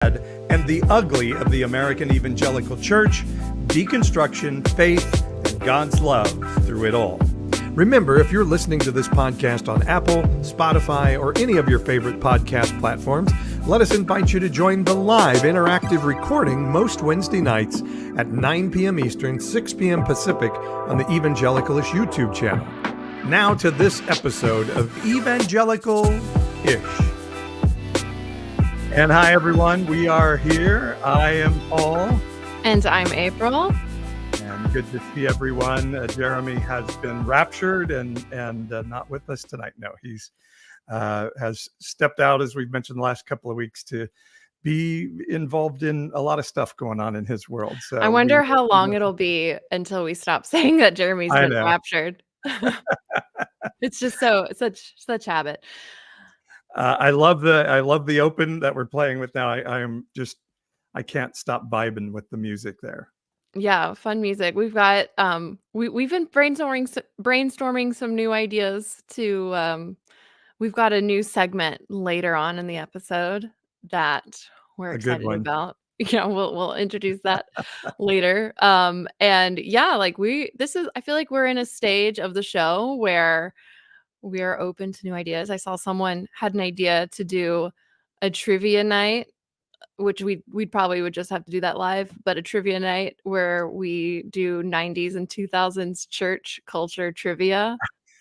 and the ugly of the American Evangelical Church, deconstruction, faith, and God's love through it all. Remember, if you're listening to this podcast on Apple, Spotify, or any of your favorite podcast platforms, let us invite you to join the live interactive recording most Wednesday nights at 9 p.m. Eastern, 6 p.m. Pacific on the Evangelicalish YouTube channel. Now to this episode of Evangelical-ish. And hi, everyone. We are here. I am Paul. And I'm April. And good to see everyone. Jeremy has been raptured and not with us tonight. No, he's has stepped out, as we've mentioned the last couple of weeks, to be involved in a lot of stuff going on in his world. So I wonder how long it'll be until we stop saying that Jeremy's been raptured. It's just such habit. I love the open that we're playing with now. I can't stop vibing with the music there. Yeah, fun music. We've got we've been brainstorming some new ideas to we've got a new segment later on in the episode that we're excited about. Yeah, we'll introduce that later. And yeah, I feel like we're in a stage of the show where we are open to new ideas. I saw someone had an idea to do a trivia night, which we'd probably would just have to do that live, but a trivia night where we do 90s and 2000s church culture trivia.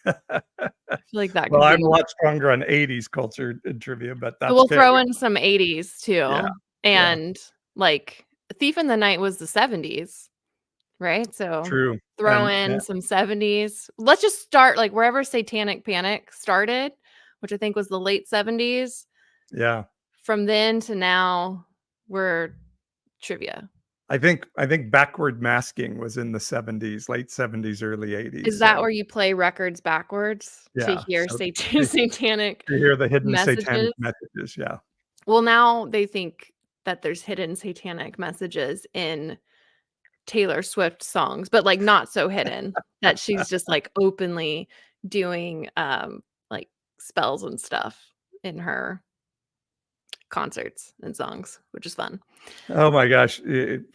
I feel like that. Well, I'm a lot stronger on 80s culture and trivia, but that's we'll throw in some 80s too. Yeah. And like Thief in the Night was the 70s. Right. So true. Throw in some 70s. Let's just start like wherever Satanic Panic started, which I think was the late 70s. Yeah. From then to now, we're trivia. I think backward masking was in the 70s, late 70s, early 80s. Is that where you play records backwards to hear satanic? To hear the hidden messages? Satanic messages. Yeah. Well, now they think that there's hidden satanic messages in Taylor Swift songs, but like not so hidden that she's just like openly doing like spells and stuff in her concerts and songs, which is fun. Oh my gosh,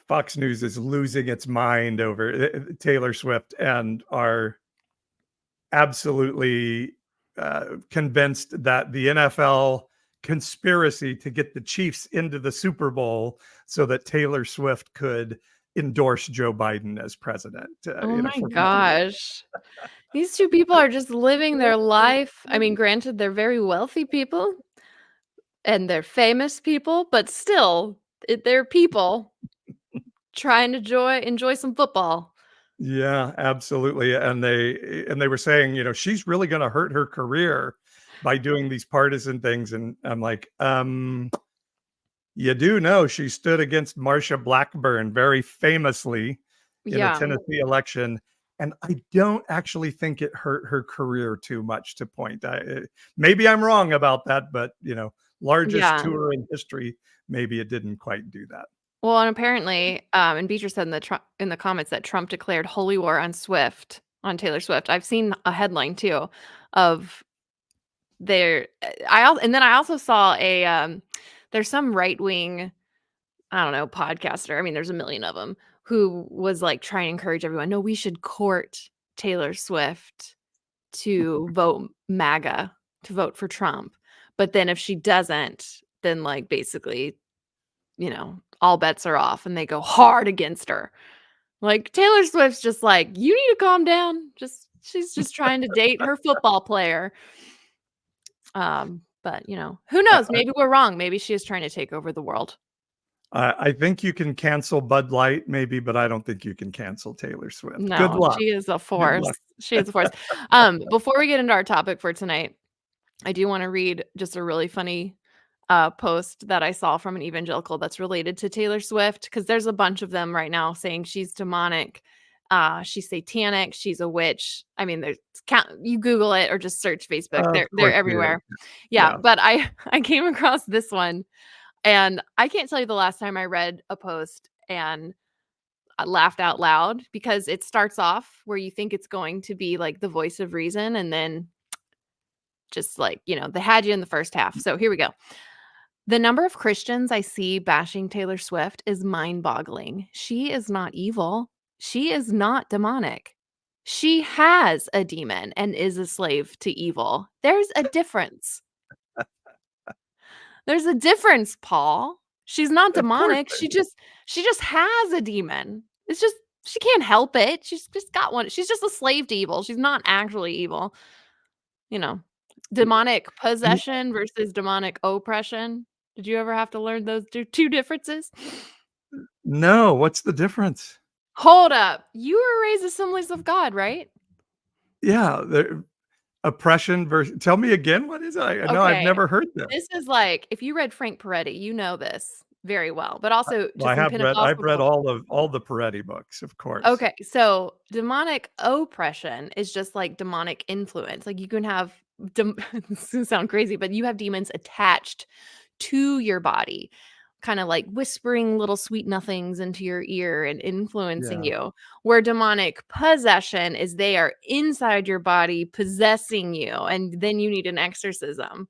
Fox News is losing its mind over Taylor Swift and are absolutely convinced that the NFL conspiracy to get the Chiefs into the Super Bowl so that Taylor Swift could endorse Joe Biden as president. Oh my gosh. These two people are just living their life. I mean, granted, they're very wealthy people and they're famous people, but still, they're people trying to enjoy some football. Yeah, absolutely. And they were saying, she's really going to hurt her career by doing these partisan things. And I'm like, you do know she stood against Marsha Blackburn very famously in a Tennessee election. And I don't actually think it hurt her career too much to point. Maybe I'm wrong about that, but, largest tour in history, maybe it didn't quite do that. Well, and apparently, and Beecher said in the comments that Trump declared holy war on Taylor Swift. I've seen a headline too of and then I also saw there's some right-wing, I don't know, podcaster. I mean, there's a million of them who was like trying to encourage everyone. No, we should court Taylor Swift to vote MAGA, to vote for Trump. But then if she doesn't, then like basically, all bets are off and they go hard against her. Like Taylor Swift's just like, you need to calm down. She's just trying to date her football player. But who knows? Maybe we're wrong. Maybe she is trying to take over the world. I think you can cancel Bud Light, maybe, but I don't think you can cancel Taylor Swift. No, good luck. She is a force. She is a force. Before we get into our topic for tonight, I do want to read just a really funny post that I saw from an evangelical that's related to Taylor Swift, because there's a bunch of them right now saying she's demonic. She's satanic. She's a witch. I mean, you Google it or just search Facebook. They're everywhere. Yeah. But I came across this one, and I can't tell you the last time I read a post and I laughed out loud, because it starts off where you think it's going to be like the voice of reason, and then just like, they had you in the first half. So here we go. The number of Christians I see bashing Taylor Swift is mind-boggling. She is not evil. She is not demonic. She has a demon and is a slave to evil. There's a difference. There's a difference, Paul. She's not Of course. demonic. She just has a demon. It's just she can't help it. She's just got one. She's just a slave to evil. She's not actually evil. You know, demonic possession versus demonic oppression. Did you ever have to learn those two differences? No, what's the difference? Hold up. You were raised Assemblies of God, right? Yeah, the oppression versus tell me again, what is it? I no, I've Okay. never heard this. This is like if you read Frank Peretti, you know this very well, but also Well, just in I've Pentecostal read culture. all the Peretti books, of course. Okay, so demonic oppression is just like demonic influence. Like you can have this is gonna sound crazy, but you have demons attached to your body, kind of like whispering little sweet nothings into your ear and influencing Yeah, you. Where demonic possession is they are inside your body possessing you, and then you need an exorcism.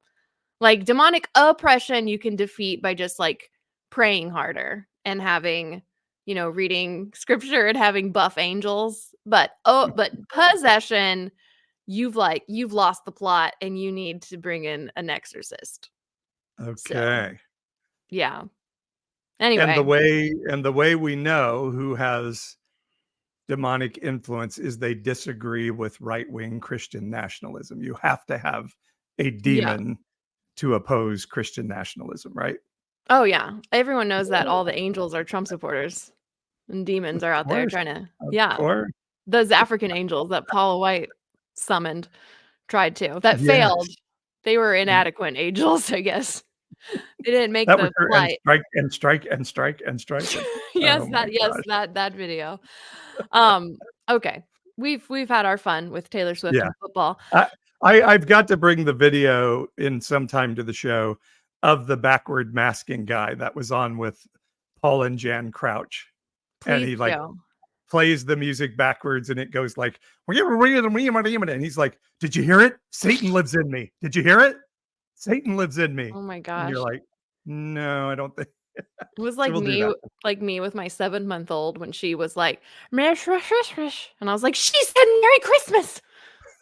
Like demonic oppression, you can defeat by just like praying harder and having, reading scripture and having buff angels. But possession, you've lost the plot and you need to bring in an exorcist. So, okay. yeah. And Anyway, the way we know who has demonic influence is they disagree with right-wing Christian nationalism. You have to have a yeah. demon to oppose Christian nationalism, right? Oh, yeah. Everyone knows that all the angels are Trump supporters and demons Of are out there course, trying to, of yeah. course. Those African angels that Paula White summoned. Tried to. That failed. Yes. They were inadequate angels, I guess. They didn't make That was the her and flight. strike and strike and strike and strike it. Yes, Oh my yes, gosh. that video. Um, okay. We've had our fun with Taylor Swift Yeah. and football. I I've got to bring the video in sometime to the show of the backward masking guy that was on with Paul and Jan Crouch, and Please he, like, do. plays the music backwards, and it goes like, and he's like, "Did you hear it? Satan lives in me. Did you hear it? Satan lives in me." Oh my And you're gosh. like, "No, I don't think." It was So we'll do that. like me with my 7-month-old when she was like, "Merry Christmas," and I was like, "She said Merry Christmas!"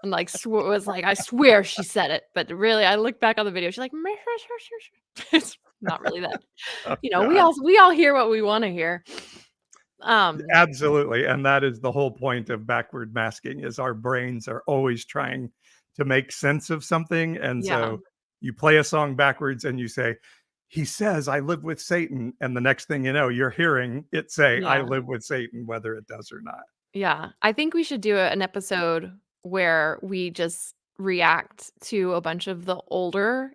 And, like, was like, "I swear she said it," but really, I look back on the video, she's like, "Merry Christmas." It's not really that. Oh We god. all hear what we wanna hear. Um, Absolutely, and that is the whole point of backward masking is our brains are always trying to make sense of something, and yeah, so you play a song backwards and you say, "He says I live with Satan," and the next thing you know, you're hearing it say, "I yeah, live with Satan," whether it does or not. yeah. I think we should do an episode where we just react to a bunch of the older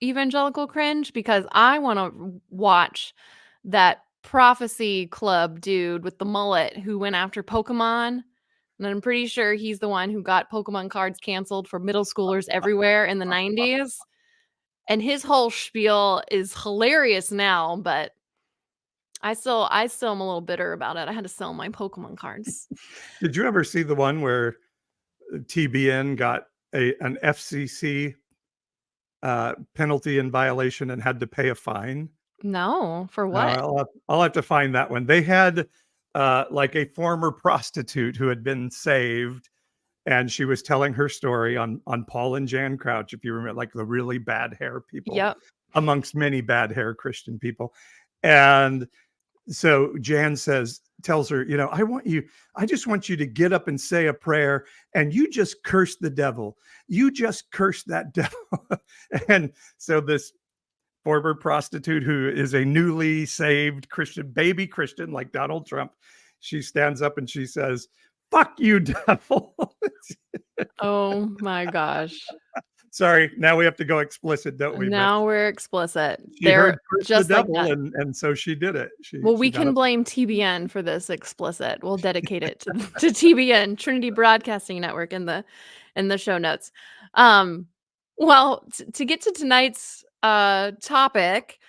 evangelical cringe because I wanna watch that Prophecy Club dude with the mullet who went after Pokemon, and I'm pretty sure he's the one who got Pokemon cards canceled for middle schoolers everywhere in the '90s, and his whole spiel is hilarious now, but I still am a little bitter about it. I had to sell my Pokemon cards. Did you ever see the one where TBN got an FCC, penalty and violation and had to pay a fine? No, for No, what? I'll have to find that one. They had, like, a former prostitute who had been saved, and she was telling her story on Paul and Jan Crouch, if you remember, like, the really bad hair people, Yep. amongst many bad hair Christian people, and so Jan tells her, I just want you to get up and say a prayer, and you just curse the devil. You just curse that devil." And so this former prostitute who is a newly saved Christian, baby Christian, like Donald Trump, she stands up and she says, "Fuck you, devil." Oh my gosh. Sorry, now we have to go explicit, don't we? But Now we're explicit. she They're heard "curse the just like devil," that. and so she did it. Well, She we got can up. blame TBN for this explicit. We'll dedicate it to to TBN, Trinity Broadcasting Network, in the show notes. Um, well, to get to tonight's topic,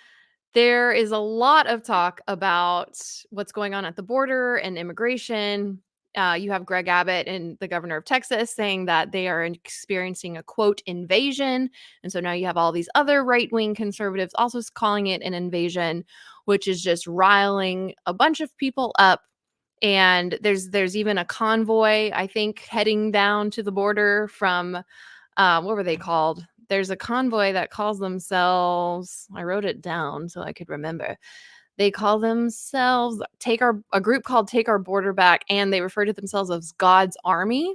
there is a lot of talk about what's going on at the border and immigration. You have Greg Abbott and the governor of Texas saying that they are experiencing a quote invasion. And so now you have all these other right-wing conservatives also calling it an invasion, which is just riling a bunch of people up. And there's even a convoy, I think, heading down to the border from what were they called? There's a convoy that calls themselves, I wrote it down so I could remember. They call themselves a group called Take Our Border Back, and they refer to themselves as God's Army.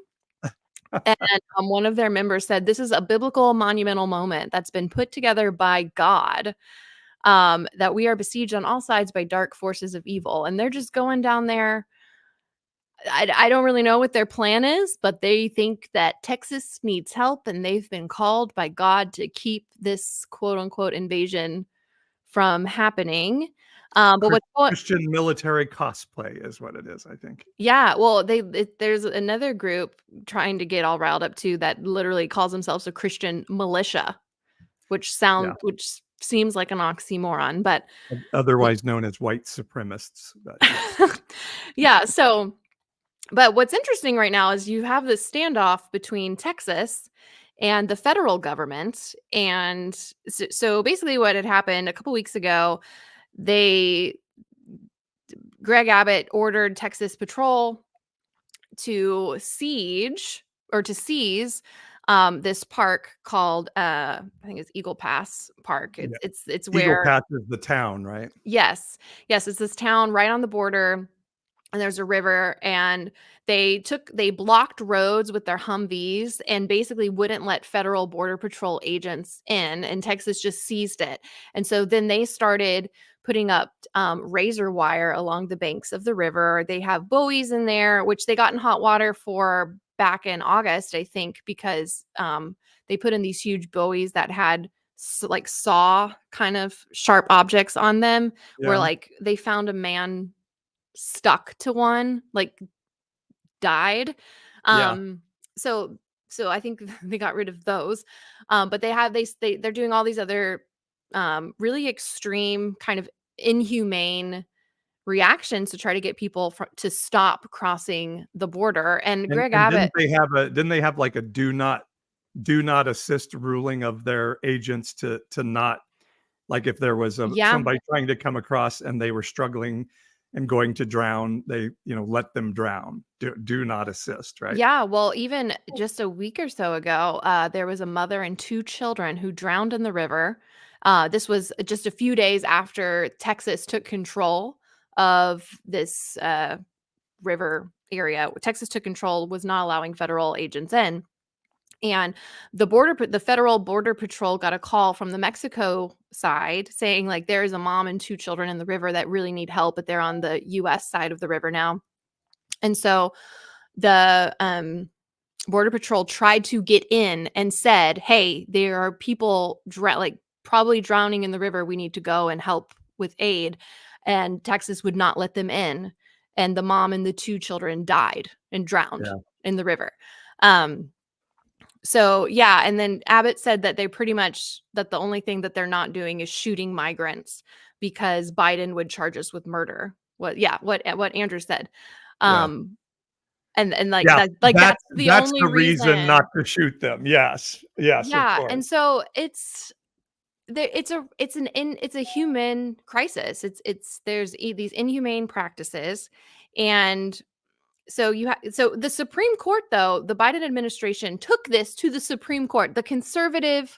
And one of their members said, "This is a biblical monumental moment that's been put together by God, that we are besieged on all sides by dark forces of evil." And they're just going down there. I don't really know what their plan is, but they think that Texas needs help, and they've been called by God to keep this quote unquote invasion from happening. But what's going Christian military cosplay is what it is, I think. Yeah, well, there's another group trying to get all riled up too that literally calls themselves a Christian militia, which seems like an oxymoron, but Otherwise known as white supremacists. But yes. yeah, so but what's interesting right now is you have this standoff between Texas and the federal government. And so basically what had happened a couple weeks ago, Greg Abbott ordered Texas Patrol to seize this park called I think it's Eagle Pass Park. It's Eagle where Pass is the town, right? Yes, it's this town right on the border, and there's a river, and they blocked roads with their Humvees and basically wouldn't let federal border patrol agents in, and Texas just seized it. And so then they started putting up razor wire along the banks of the river. They have buoys in there, which they got in hot water for back in August, I think, because they put in these huge buoys that had like saw kind of sharp objects on them, where like they found a man stuck to one, like died. So I think they got rid of those. But they're doing all these other really extreme kind of inhumane reactions to try to get people to stop crossing the border. And Greg Abbott, didn't they have like a do not assist ruling of their agents to not, like, if there was somebody trying to come across and they were struggling and going to drown, they let them drown. Do not assist, right? Yeah, well, even just a week or so ago, there was a mother and 2 children who drowned in the river. This was just a few days after Texas took control of this river area. Texas took control, was not allowing federal agents in. And the federal border patrol got a call from the Mexico side saying, like, there is a mom and 2 children in the river that really need help, but they're on the US side of the river now. And so the border patrol tried to get in and said, "Hey, there are people probably drowning in the river. We need to go and help with aid." And Texas would not let them in. And the mom and the 2 children died and drowned in the river. So yeah, and then Abbott said that that the only thing that they're not doing is shooting migrants because Biden would charge us with murder. What Andrew said. And like that's the only reason not to shoot them. Yes. Yeah, Of course. and so it's a human crisis. There's these inhumane practices, and so the Supreme Court, though, the Biden administration took this to the Supreme Court, the conservative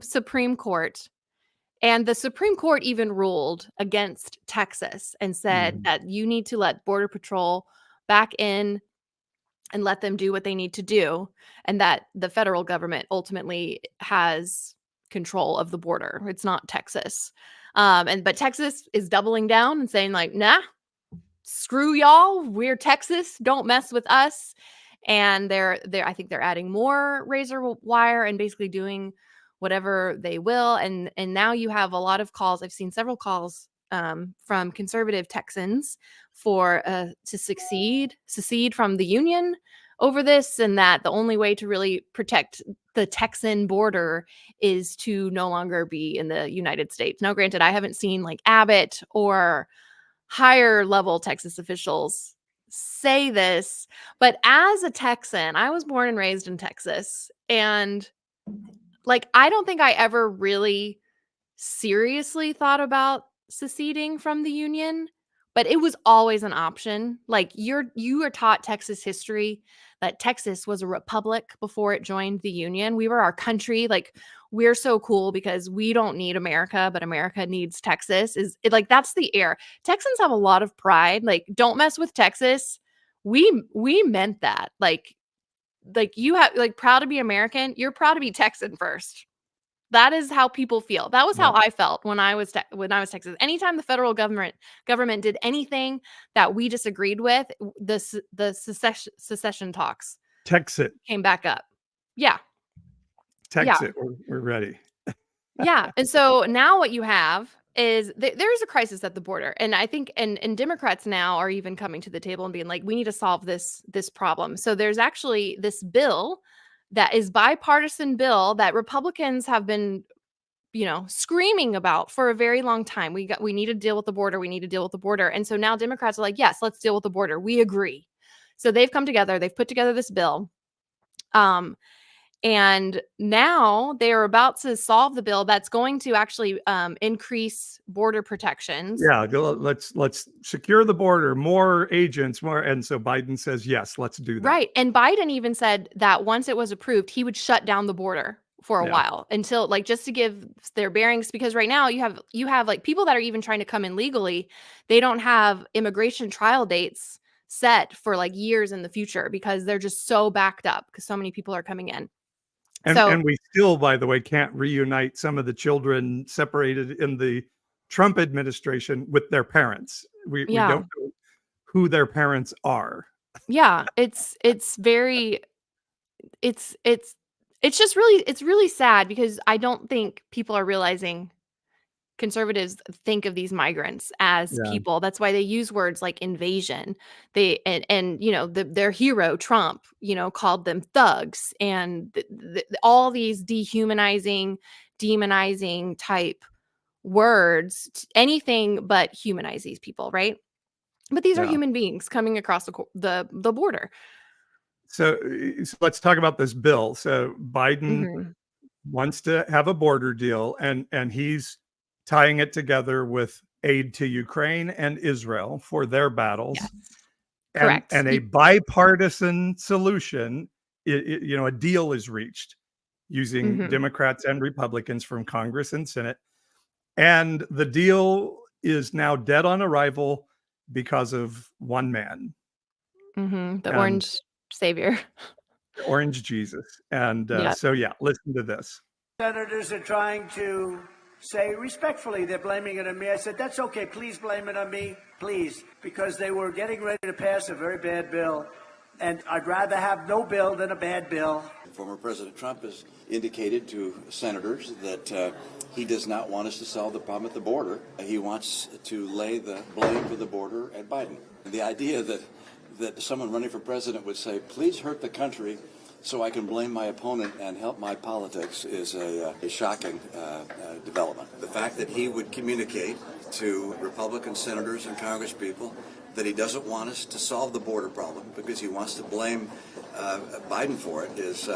Supreme Court, and the Supreme Court even ruled against Texas and said that you need to let Border Patrol back in and let them do what they need to do, and that the federal government ultimately has control of the border. It's not Texas. But Texas is doubling down and saying, like, nah, screw y'all, we're Texas, don't mess with us. And I think they're adding more razor wire and basically doing whatever they will. And now you have a lot of calls. I've seen several calls from conservative Texans to secede from the union over this, and that the only way to really protect the Texan border is to no longer be in the United States. Now, granted, I haven't seen like Abbott or higher level Texas officials say this, but as a Texan, I was born and raised in Texas, and like I don't think I ever really seriously thought about seceding from the union, but it was always an option. Like you are taught Texas history that Texas was a republic before it joined the union. We were our country. Like we're so cool because we don't need America, but America needs Texas. Is it like that's the air. Texans have a lot of pride. Like don't mess with Texas. We meant that. Like you have like proud to be American. You're proud to be Texan first. That is how people feel. That was how Yeah. I felt when I was Texas. Anytime the federal government did anything that we disagreed with, the secession talks Texit. came back up. Yeah. Yeah. Texit. We're ready. Yeah. And so now what you have is there's a crisis at the border. And I think and Democrats now are even coming to the table and being like, we need to solve this problem. So there's actually this bill that is bipartisan bill that Republicans have been screaming about for a very long time. We need to deal with the border. We need to deal with the border. And so now Democrats are like, yes, let's deal with the border. We agree. So they've come together. They've put together this bill. And now they are about to solve the bill that's going to actually increase border protections. Yeah, let's secure the border, more agents, more. And so Biden says, yes, let's do that. Right. And Biden even said that once it was approved, he would shut down the border for a while until like just to give their bearings, because right now you have like people that are even trying to come in legally. They don't have immigration trial dates set for like years in the future because they're just so backed up because so many people are coming in. And we still, by the way, can't reunite some of the children separated in the Trump administration with their parents. We don't know who their parents are. Yeah, it's just really sad because I don't think people are realizing conservatives think of these migrants as people. That's why they use words like invasion. They and their hero Trump, called them thugs and all these dehumanizing, demonizing type words, anything but humanize these people, right? But these are human beings coming across the border. So let's talk about this bill. So Biden wants to have a border deal, and he's tying it together with aid to Ukraine and Israel for their battles. Yes. Correct. And a bipartisan solution, a deal is reached using Democrats and Republicans from Congress and Senate. And the deal is now dead on arrival because of one man. The orange savior. The orange Jesus. And so, listen to this. Senators are trying to say respectfully they're blaming it on me. I said, that's okay. Please blame it on me. Please. Because they were getting ready to pass a very bad bill. And I'd rather have no bill than a bad bill. Former President Trump has indicated to senators that he does not want us to solve the problem at the border. He wants to lay the blame for the border at Biden. The idea that someone running for president would say, please hurt the country so I can blame my opponent and help my politics is a shocking development. The fact that he would communicate to Republican senators and congresspeople that he doesn't want us to solve the border problem because he wants to blame Biden for it is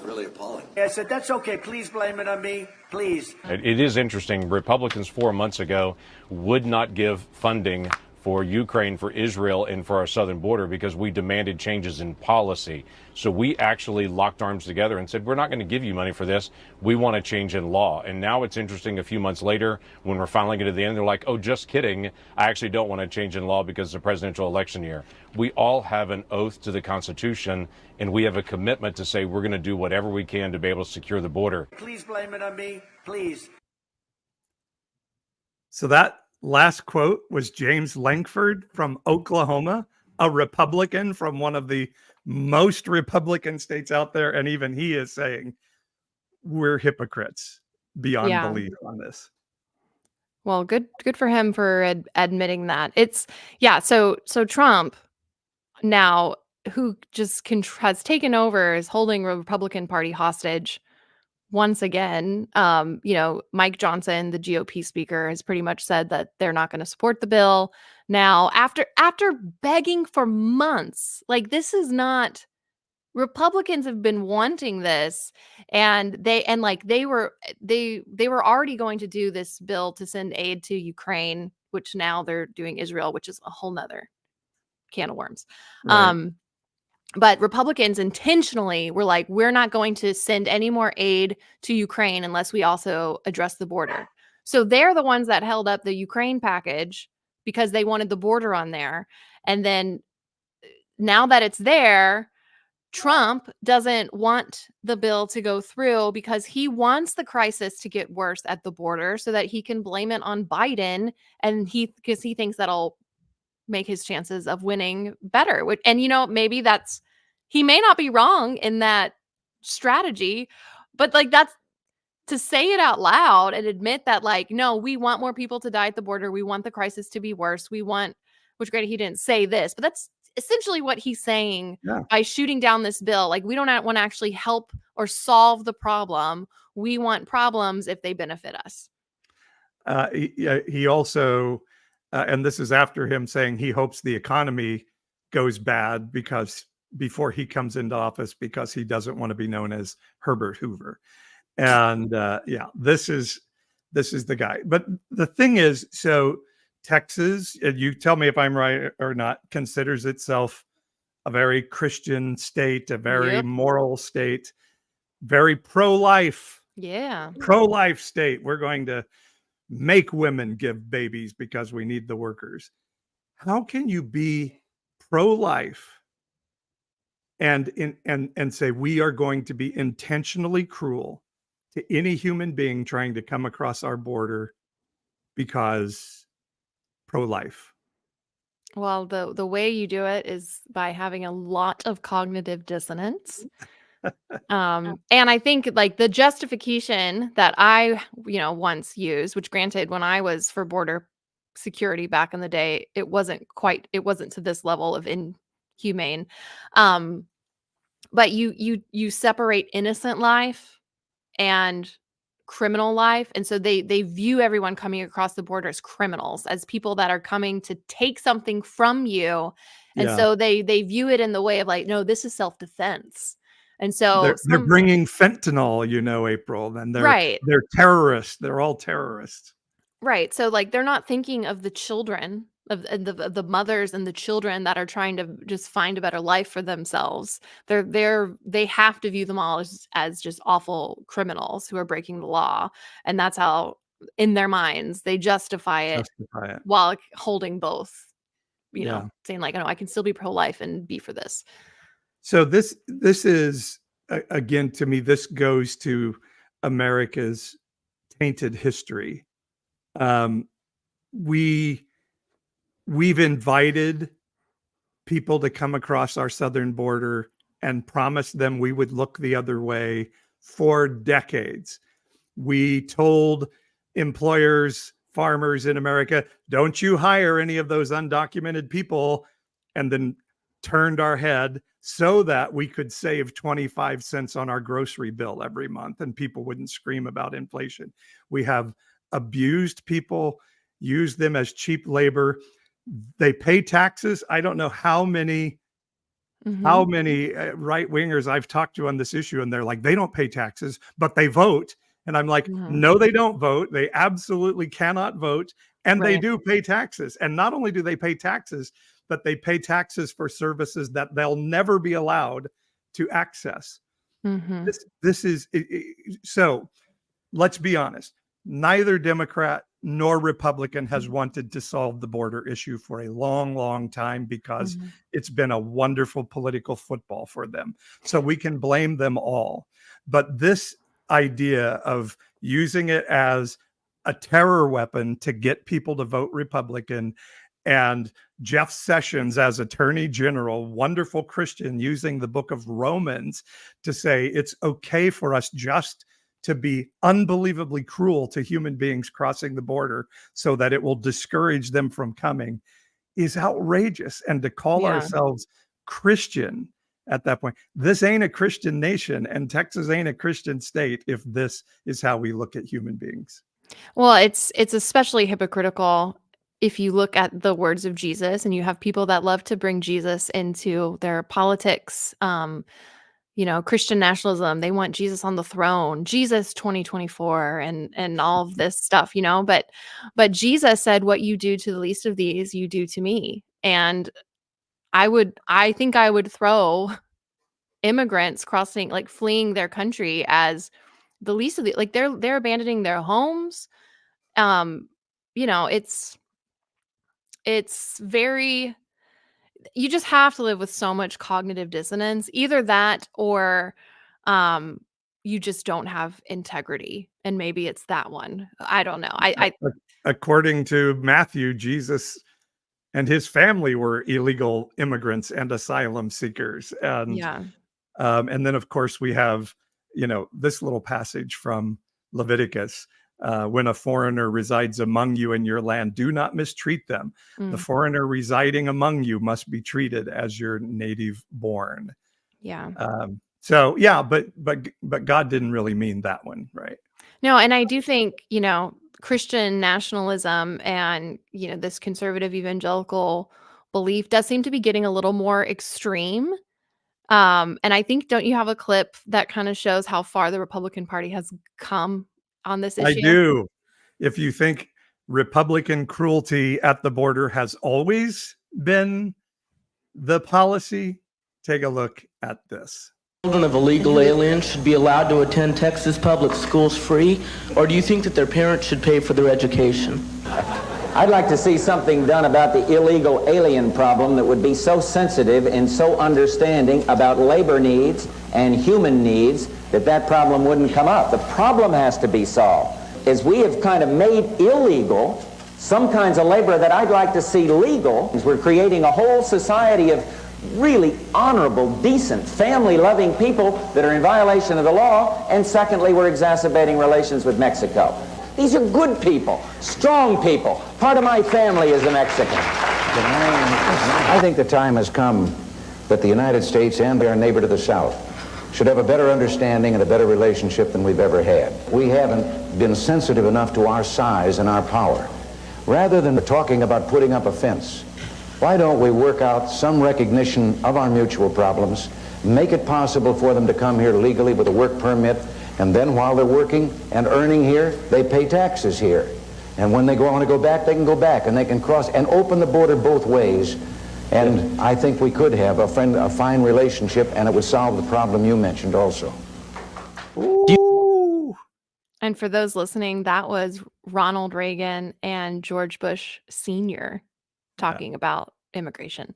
really appalling. I said, that's okay. Please blame it on me. Please. It is interesting. Republicans 4 months ago would not give funding for Ukraine, for Israel, and for our southern border because we demanded changes in policy. So we actually locked arms together and said, we're not going to give you money for this. We want a change in law. And now it's interesting, a few months later, when we're finally getting to the end, they're like, oh, just kidding. I actually don't want a change in law because it's a presidential election year. We all have an oath to the Constitution, and we have a commitment to say we're going to do whatever we can to be able to secure the border. Please blame it on me. Please. So that last quote was James Lankford from Oklahoma, a Republican from one of the most Republican states out there. And even he is saying we're hypocrites beyond belief on this. Well, good for him for admitting that. So Trump now, who just has taken over, is holding the Republican Party hostage once again, Mike Johnson, the GOP speaker, has pretty much said that they're not going to support the bill. Now, after begging for months, like this is not Republicans have been wanting this, and they were already going to do this bill to send aid to Ukraine, which now they're doing Israel, which is a whole nother can of worms. Right. But Republicans intentionally were like, we're not going to send any more aid to Ukraine unless we also address the border. So they're the ones that held up the Ukraine package because they wanted the border on there. And then now that it's there, Trump doesn't want the bill to go through because he wants the crisis to get worse at the border so that he can blame it on Biden. And because he thinks that'll make his chances of winning better. And, maybe he may not be wrong in that strategy, but like that's to say it out loud and admit that, like, no, we want more people to die at the border. We want the crisis to be worse. Which granted, he didn't say this, but that's essentially what he's saying by shooting down this bill. Like, we don't want to actually help or solve the problem. We want problems if they benefit us. He also, and this is after him saying he hopes the economy goes bad before he comes into office because he doesn't want to be known as Herbert Hoover. And this is the guy. But the thing is, so Texas, and you tell me if I'm right or not, considers itself a very Christian state, a very moral state, very pro-life. Yeah. Pro-life state. We're going to make women give babies because we need the workers. How can you be pro-life and say we are going to be intentionally cruel to any human being trying to come across our border because pro-life? Well, the way you do it is by having a lot of cognitive dissonance. And I think like the justification that I, once used, which granted, when I was for border security back in the day, it wasn't to this level of inhumane. But you separate innocent life and criminal life. And so they view everyone coming across the border as criminals, as people that are coming to take something from you. And so they view it in the way of like, no, this is self-defense. And so they're bringing fentanyl, April, and they're terrorists. They're all terrorists. Right. So like they're not thinking of the children, of the mothers and the children that are trying to just find a better life for themselves. They have to view them all as just awful criminals who are breaking the law. And that's how, in their minds, they justify it while holding both, saying like, I can still be pro-life and be for this. So this is, again, to me, this goes to America's tainted history. We've invited people to come across our southern border and promised them we would look the other way for decades. We told employers, farmers in America, don't you hire any of those undocumented people, and then turned our head so that we could save 25 cents on our grocery bill every month and people wouldn't scream about inflation. We have abused people, used them as cheap labor. They pay taxes. I don't know how many right-wingers I've talked to on this issue, and they're like, they don't pay taxes, but they vote. And I'm like, no, they don't vote. They absolutely cannot vote. And they do pay taxes. And not only do they pay taxes, but they pay taxes for services that they'll never be allowed to access. This is so. Let's be honest. Neither Democrat nor Republican has wanted to solve the border issue for a long, long time because it's been a wonderful political football for them. So we can blame them all. But this idea of using it as a terror weapon to get people to vote Republican, and Jeff Sessions as Attorney General, wonderful Christian, using the book of Romans to say it's okay for us just to be unbelievably cruel to human beings crossing the border so that it will discourage them from coming, is outrageous. And to call ourselves Christian at that point. This ain't a Christian nation, and Texas ain't a Christian state if this is how we look at human beings. Well, it's especially hypocritical if you look at the words of Jesus and you have people that love to bring Jesus into their politics. Christian nationalism, they want Jesus on the throne, Jesus 2024 and all of this stuff, but Jesus said, what you do to the least of these, you do to me. And I think I would throw immigrants crossing, like fleeing their country as the least of the, like they're abandoning their homes. It's very, you just have to live with so much cognitive dissonance, either that or you just don't have integrity, and maybe it's that one. I don't know. According to Matthew, Jesus and his family were illegal immigrants and asylum seekers. And yeah. And then, of course, we have, this little passage from Leviticus. When a foreigner resides among you in your land, do not mistreat them. The foreigner residing among you must be treated as your native born. Yeah. But God didn't really mean that one, right? No, and I do think, Christian nationalism and, this conservative evangelical belief does seem to be getting a little more extreme. And I think, don't you have a clip that kind of shows how far the Republican Party has come on this issue? I do. If you think Republican cruelty at the border has always been the policy, take a look at this. Children of illegal aliens should be allowed to attend Texas public schools free, or do you think that their parents should pay for their education? I'd like to see something done about the illegal alien problem that would be so sensitive and so understanding about labor needs and human needs that problem wouldn't come up. The problem has to be solved. As we have kind of made illegal some kinds of labor that I'd like to see legal, we're creating a whole society of really honorable, decent, family-loving people that are in violation of the law, and secondly, we're exacerbating relations with Mexico. These are good people, strong people. Part of my family is a Mexican. I think the time has come that the United States and our neighbor to the south should have a better understanding and a better relationship than we've ever had. We haven't been sensitive enough to our size and our power. Rather than talking about putting up a fence, why don't we work out some recognition of our mutual problems, make it possible for them to come here legally with a work permit, and then while they're working and earning here, they pay taxes here. And when they want to go back, they can go back and they can cross and open the border both ways. And I think we could have a fine relationship, and it would solve the problem you mentioned also. Ooh. And for those listening, that was Ronald Reagan and George Bush Sr. talking about immigration.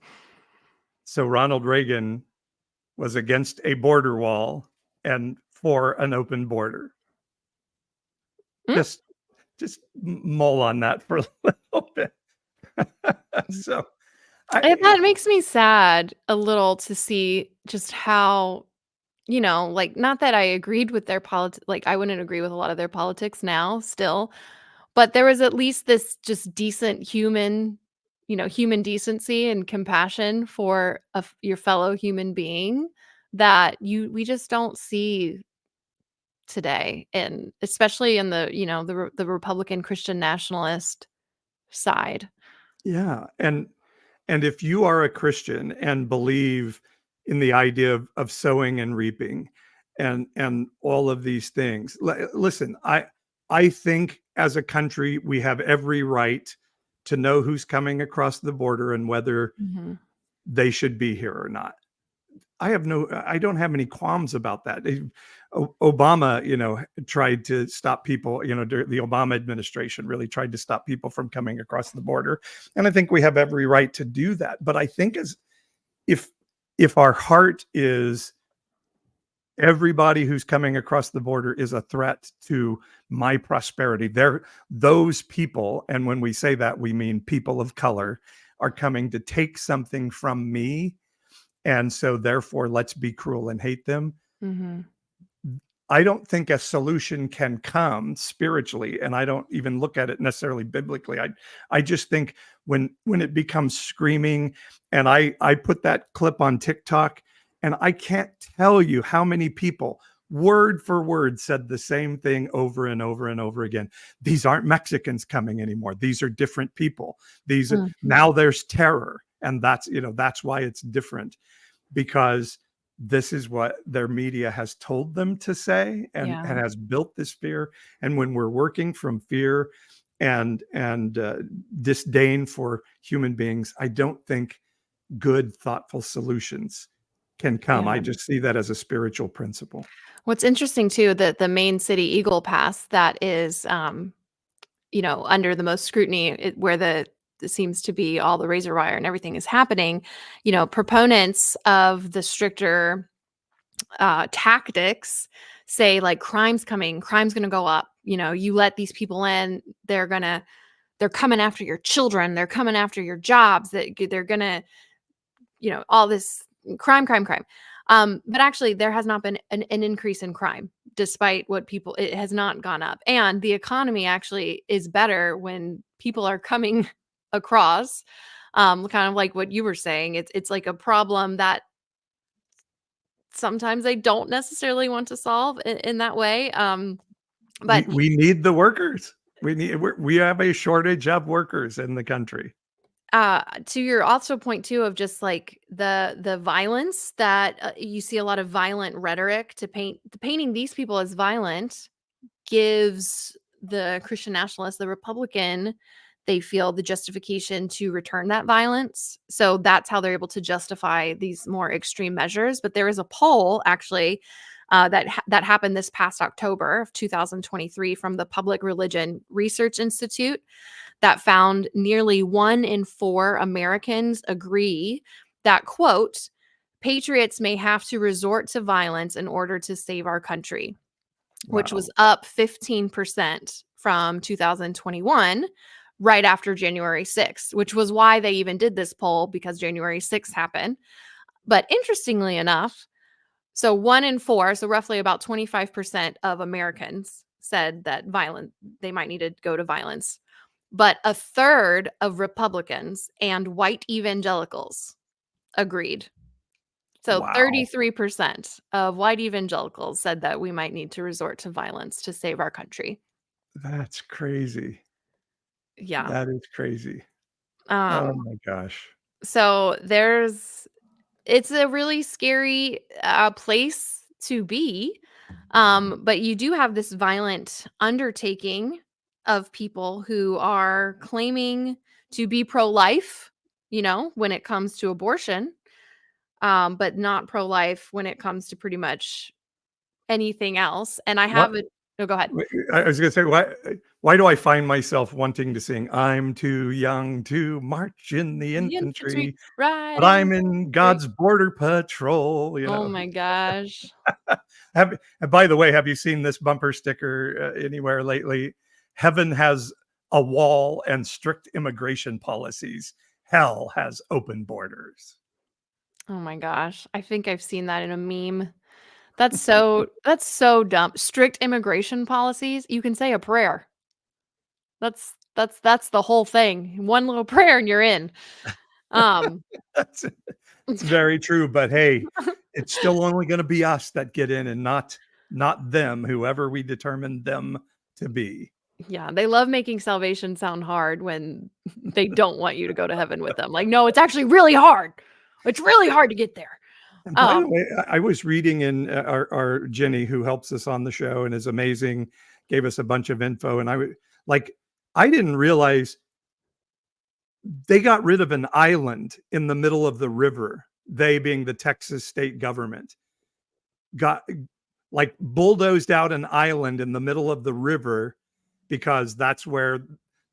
So Ronald Reagan was against a border wall and for an open border. Just mull on that for a little bit. So that makes me sad a little to see just how, not that I agreed with their politics, like I wouldn't agree with a lot of their politics now still, but there was at least this just decent human decency and compassion for your fellow human being that we just don't see today, and especially in the Republican Christian nationalist side. Yeah, and if you are a Christian and believe in the idea of sowing and reaping and all of these things, listen, I think as a country we have every right to know who's coming across the border and whether they should be here or not. I don't have any qualms about that. Obama, tried to stop people, the Obama administration really tried to stop people from coming across the border. And I think we have every right to do that. But I think if our heart is everybody who's coming across the border is a threat to my prosperity, those people, and when we say that, we mean people of color, are coming to take something from me. And so therefore, let's be cruel and hate them. I don't think a solution can come spiritually, and I don't even look at it necessarily biblically. I just think when it becomes screaming, and I put that clip on TikTok, And I can't tell you how many people, word for word, said the same thing over and over and over again. These aren't Mexicans coming anymore. These are different people. Now there's terror. And that's why it's different, because this is what their media has told them to say, and has built this fear. And when we're working from fear and disdain for human beings, I don't think good, thoughtful solutions can come. I just see that as a spiritual principle. What's interesting too, that the main city, Eagle Pass, that is, under the most scrutiny, where it seems to be all the razor wire and everything is happening, proponents of the stricter tactics say, like, crime's going to go up. You let these people in, they're coming after your children, they're coming after your jobs, that they're going to, all this crime. But actually, there has not been an increase in crime, despite it has not gone up. And the economy actually is better when people are coming across, kind of like what you were saying. It's like a problem that sometimes they don't necessarily want to solve in that way. But we need the workers. We have a shortage of workers in the country. To your also point too, of just like the violence that you see, a lot of violent rhetoric to painting these people as violent gives the Christian nationalist, the Republican, they feel the justification to return that violence. So that's how they're able to justify these more extreme measures. But there is a poll actually that happened this past October of 2023 from the Public Religion Research Institute that found nearly 1 in 4 Americans agree that, quote, patriots may have to resort to violence in order to save our country, which was up 15% from 2021, right after January 6th, which was why they even did this poll, because January 6th happened. But interestingly enough, so 1 in 4, so roughly about 25% of Americans said that they might need to go to violence. But a third of Republicans and white evangelicals agreed. So 33% of white evangelicals said that we might need to resort to violence to save our country. That's crazy. Yeah. That is crazy. Oh my gosh. So it's a really scary place to be. But you do have this violent undertaking of people who are claiming to be pro-life, when it comes to abortion, but not pro-life when it comes to pretty much anything else. And I have it. No, go ahead. I was going to say, why do I find myself wanting to sing, I'm too young to march in the infantry, but I'm in God's border patrol, Oh my gosh. And by the way, have you seen this bumper sticker anywhere lately? Heaven has a wall and strict immigration policies. Hell has open borders. Oh my gosh. I think I've seen that in a meme. That's so dumb. Strict immigration policies. You can say a prayer. That's the whole thing. One little prayer and you're in. It's very true, but hey, it's still only going to be us that get in, and not them, whoever we determine them to be. Yeah, they love making salvation sound hard when they don't want you to go to heaven with them. Like, no, it's actually really hard. It's really hard to get there. And by the way, I was reading in our Jenny, who helps us on the show and is amazing, gave us a bunch of info, and I didn't realize they got rid of an island in the middle of the river. They, being the Texas state government, got bulldozed out an island in the middle of the river, because that's where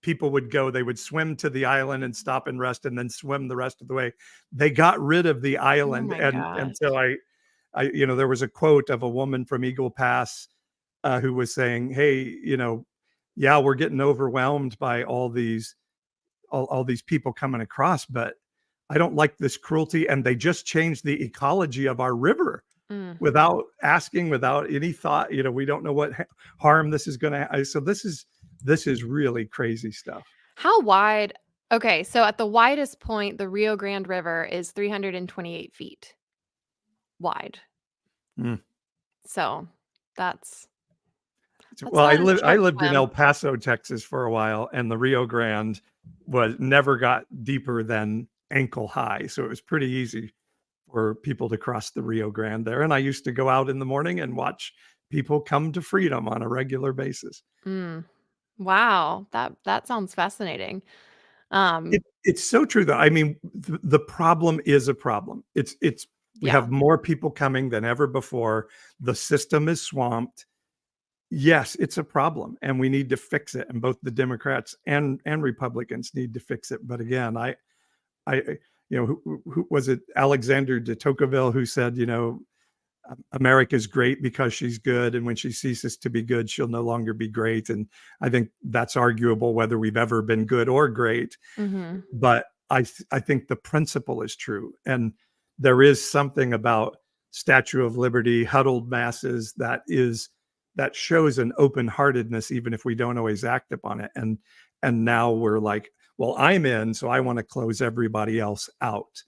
people would go. They would swim to the island and stop and rest, and then swim the rest of the way. They got rid of the island. And so I there was a quote of a woman from Eagle Pass who was saying, hey, yeah, we're getting overwhelmed by all these people coming across, but I don't like this cruelty. And they just changed the ecology of our river without asking, without any thought. We don't know what harm this is going to. So this is really crazy stuff. How wide? Okay, so at the widest point, the Rio Grande River is 328 feet. wide. Mm. So that's Well, not a I short lived in swim. El Paso, Texas for a while, and the Rio Grande never got deeper than ankle high, so it was pretty easy for people to cross the Rio Grande there. And I used to go out in the morning and watch people come to freedom on a regular basis. Mm. Wow, that sounds fascinating. It's so true though. I mean, the problem is a problem. It's we Yeah, have more people coming than ever before. The system is swamped. Yes, it's a problem and we need to fix it. And both the Democrats and Republicans need to fix it. But again, I who was it? Alexander de Tocqueville who said, America's great because she's good, and when she ceases to be good, she'll no longer be great. And I think that's arguable whether we've ever been good or great. mhm. But I think the principle is true, and there is something about Statue of Liberty, huddled masses that shows an open heartedness, even if we don't always act upon it. And now we're like, well, I'm in, so I want to close everybody else out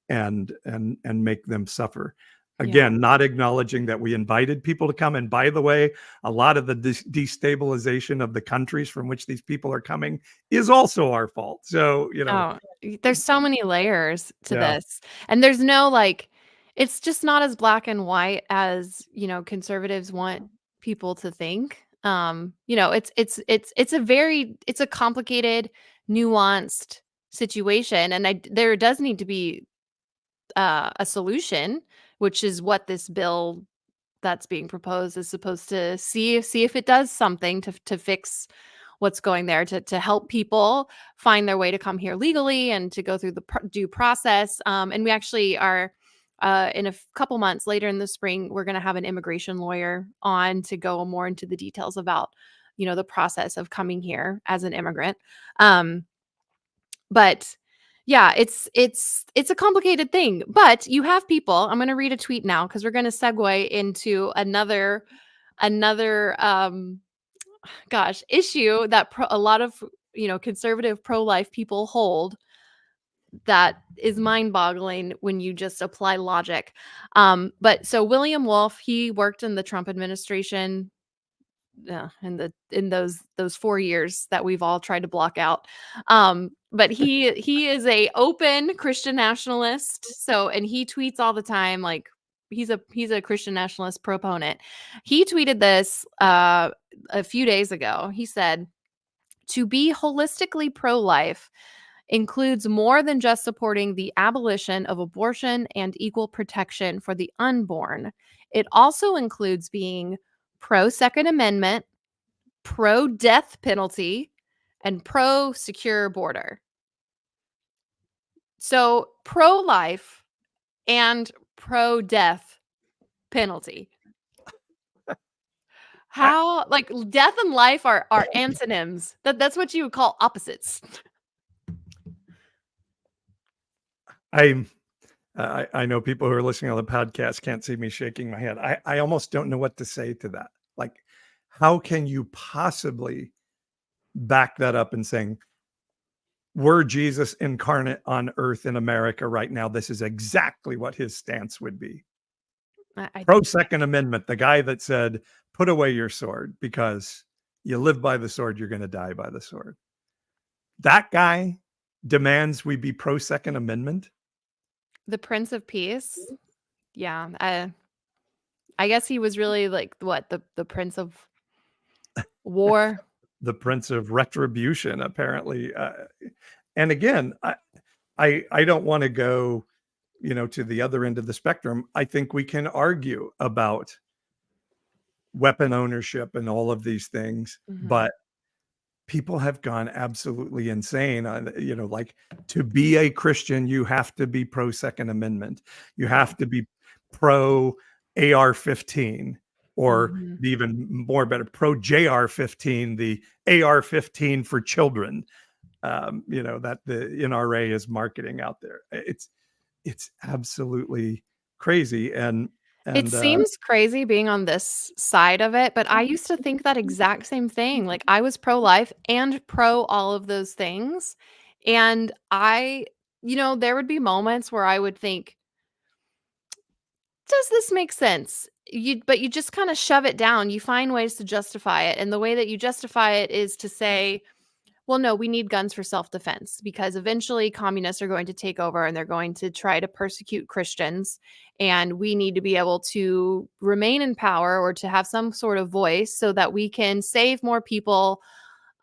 and make them suffer. Yeah. Again, not acknowledging that we invited people to come. And by the way, a lot of the destabilization of the countries from which these people are coming is also our fault. So, There's so many layers to yeah. this. And there's no it's just not as black and white as, conservatives want people to think. It's a complicated, nuanced situation. And there does need to be a solution, which is what this bill that's being proposed is supposed to see if it does something to fix what's going there, to help people find their way to come here legally and to go through the due process. And we actually are in a couple months later in the spring, we're going to have an immigration lawyer on to go more into the details about the process of coming here as an immigrant. But yeah, it's a complicated thing. But you have people. I'm going to read a tweet now because we're going to segue into another issue that a lot of conservative pro-life people hold, that is mind-boggling when you just apply logic. But so William Wolf, he worked in the Trump administration. Yeah, in those 4 years that we've all tried to block out. But he is a open Christian nationalist. So, and he tweets all the time, like he's a Christian nationalist proponent. He tweeted this a few days ago. He said, "To be holistically pro-life includes more than just supporting the abolition of abortion and equal protection for the unborn. It also includes being pro-Second Amendment, pro-death penalty, and pro-secure border." So pro-life and pro-death penalty. How, like, death and life are antonyms. That's what you would call opposites. I know people who are listening on the podcast can't see me shaking my head. I almost don't know what to say to that. Like, how can you possibly back that up and saying, were Jesus incarnate on earth in America right now, this is exactly what his stance would be. Pro Second Amendment, the guy that said, put away your sword because you live by the sword, you're going to die by the sword. That guy demands we be pro Second Amendment. The Prince of Peace. Yeah. I guess he was really like what, the Prince of War. The Prince of Retribution, apparently. And again, I don't want to go, to the other end of the spectrum. I think we can argue about weapon ownership and all of these things, but people have gone absolutely insane on, like, to be a Christian, you have to be pro Second Amendment. You have to be pro AR-15, or even more better, pro JR-15, the AR-15 for children, that the NRA is marketing out there. It's absolutely crazy. And It seems crazy being on this side of it, but I used to think that exact same thing. Like, I was pro-life and pro all of those things. And there would be moments where I would think, does this make sense? But you just kind of shove it down. You find ways to justify it. And the way that you justify it is to say, well, no, we need guns for self-defense because eventually communists are going to take over and they're going to try to persecute Christians. And we need to be able to remain in power or to have some sort of voice so that we can save more people,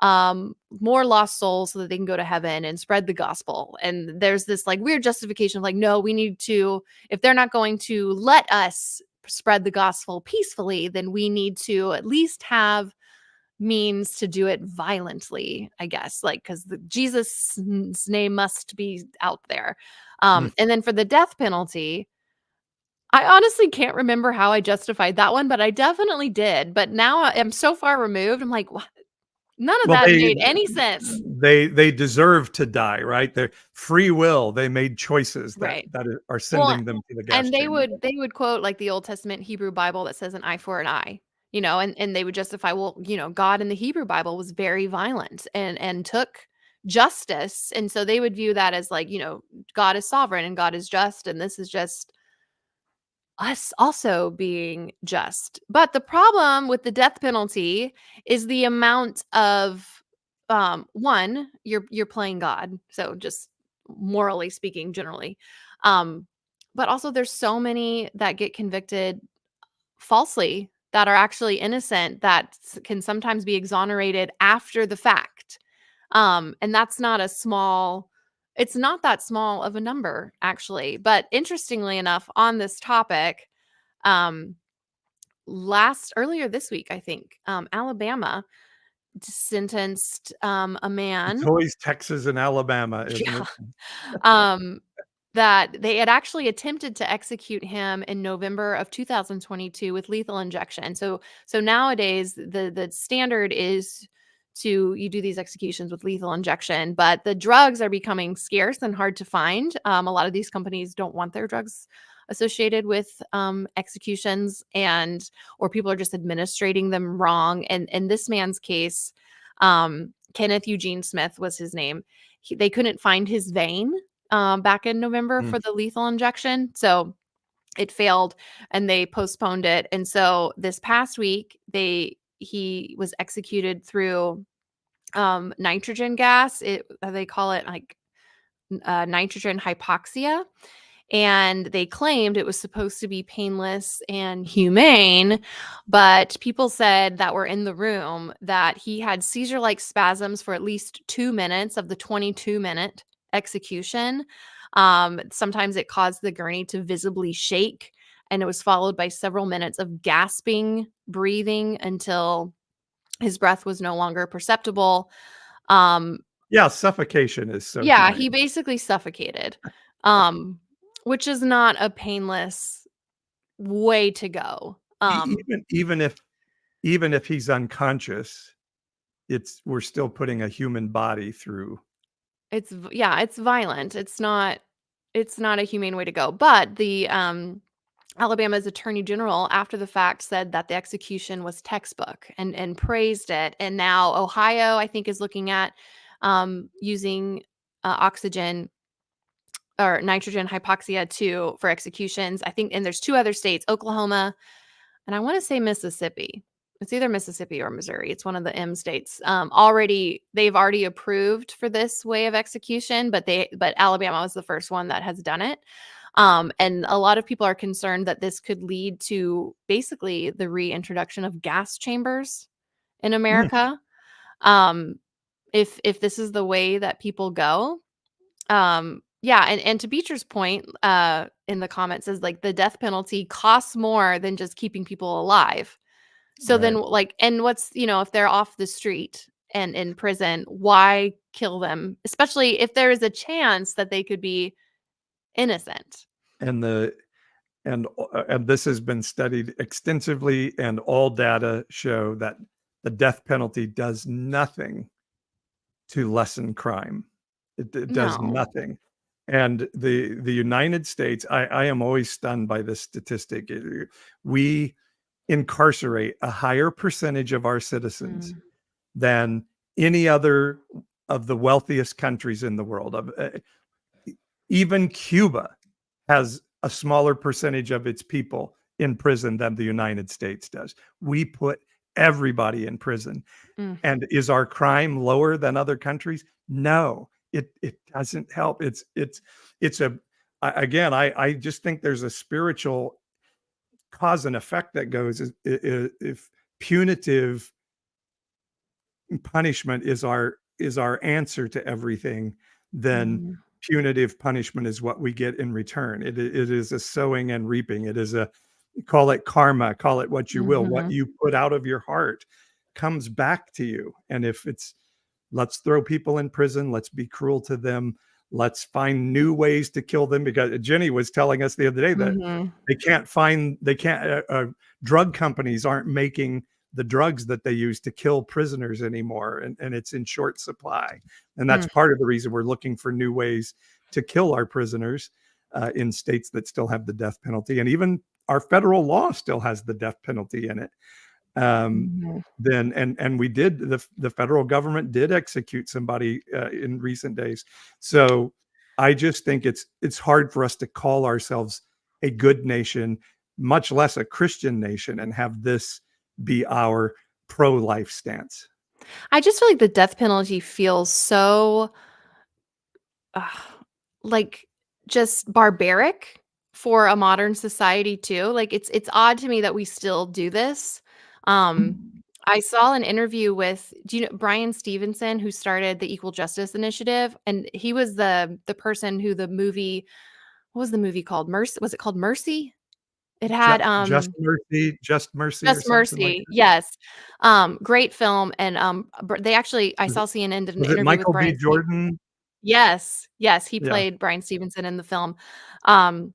more lost souls so that they can go to heaven and spread the gospel. And there's this like weird justification of like, no, we need to, if they're not going to let us spread the gospel peacefully, then we need to at least have means to do it violently, I guess, like because Jesus' name must be out there. And then for the death penalty, I honestly can't remember how I justified that one, but I definitely did. But now I'm so far removed. I'm like, what? None of Well, that made any sense. they deserve to die, right? Their free will. They made choices Right. that are sending them to the gas And they chamber. would quote like the Old Testament Hebrew Bible that says an eye for an eye, and they would justify, well, God in the Hebrew Bible was very violent and took justice. And so they would view that as like, God is sovereign and God is just, and this is just us also being just. But the problem with the death penalty is the amount of one, you're playing God. So just morally speaking, generally. But also there's so many that get convicted falsely that are actually innocent that can sometimes be exonerated after the fact. And that's not a small, it's not that small of a number, actually. But interestingly enough, on this topic, um, earlier this week, I think, Alabama sentenced a man. It's always Texas and Alabama, isn't Yeah. it? That they had actually attempted to execute him in November of 2022 with lethal injection. So nowadays the standard is you do these executions with lethal injection, but the drugs are becoming scarce and hard to find. A lot of these companies don't want their drugs associated with executions, or people are just administrating them wrong. And in this man's case, Kenneth Eugene Smith was his name. They couldn't find his vein back in November for the lethal injection. So it failed and they postponed it. And so this past week, he was executed through nitrogen gas. They call it like nitrogen hypoxia. And they claimed it was supposed to be painless and humane, but people said that were in the room that he had seizure-like spasms for at least 2 minutes of the 22-minute execution. Sometimes it caused the gurney to visibly shake, and it was followed by several minutes of gasping, breathing until his breath was no longer perceptible. Yeah, suffocation is so. Yeah, humane. he basically suffocated. Which is not a painless way to go. Even if he's unconscious, we're still putting a human body through. It's violent. It's not a humane way to go. But the Alabama's attorney general after the fact said that the execution was textbook and praised it. And now Ohio, I think, is looking at using oxygen or nitrogen hypoxia for executions. I think, and there's 2 other states, Oklahoma, and I want to say Mississippi. It's either Mississippi or Missouri. It's one of the M states. They've already approved for this way of execution, but Alabama was the first one that has done it. And a lot of people are concerned that this could lead to basically the reintroduction of gas chambers in America. If this is the way that people go. Yeah, and to Beecher's point, in the comments is like the death penalty costs more than just keeping people alive. So then and what's, if they're off the street and in prison, why kill them? Especially if there is a chance that they could be innocent. And this has been studied extensively, and all data show that the death penalty does nothing to lessen crime. It does nothing. And the United States, I am always stunned by this statistic. We incarcerate a higher percentage of our citizens than any other of the wealthiest countries in the world. Even Cuba has a smaller percentage of its people in prison than the United States does. We put everybody in prison. Mm. And is our crime lower than other countries? No, it doesn't help. It's a again, I just think there's a spiritual cause and effect that goes if punitive punishment is our answer to everything, then Mhm. punitive punishment is what we get in return. It is a sowing and reaping. It is a call it karma, call it what you will. What Mhm. you put out of your heart comes back to you. And if it's let's throw people in prison, let's be cruel to them, let's find new ways to kill them, because Jenny was telling us the other day that Mhm. they can't drug companies aren't making the drugs that they use to kill prisoners anymore, and it's in short supply. And that's Mm. part of the reason we're looking for new ways to kill our prisoners in states that still have the death penalty, and even our federal law still has the death penalty in it. Mhm. Then and we did the federal government did execute somebody in recent days. So I just think it's hard for us to call ourselves a good nation, much less a Christian nation, and have this be our pro-life stance. I just feel like the death penalty feels so uh, like just barbaric for a modern society too. Like it's odd to me that we still do this. Um I saw an interview with do you know Brian Stevenson, who started the Equal Justice Initiative, and he was the person who the movie, what was the movie called? Mercy, was it called Mercy? It had Just mercy or Just something like Mercy, that. yes. Great film, and, they actually I Was saw CNN did an was it interview with Michael B. Brian Ste Jordan? Yes, yes, he Yeah, played Brian Stevenson in the film. Um,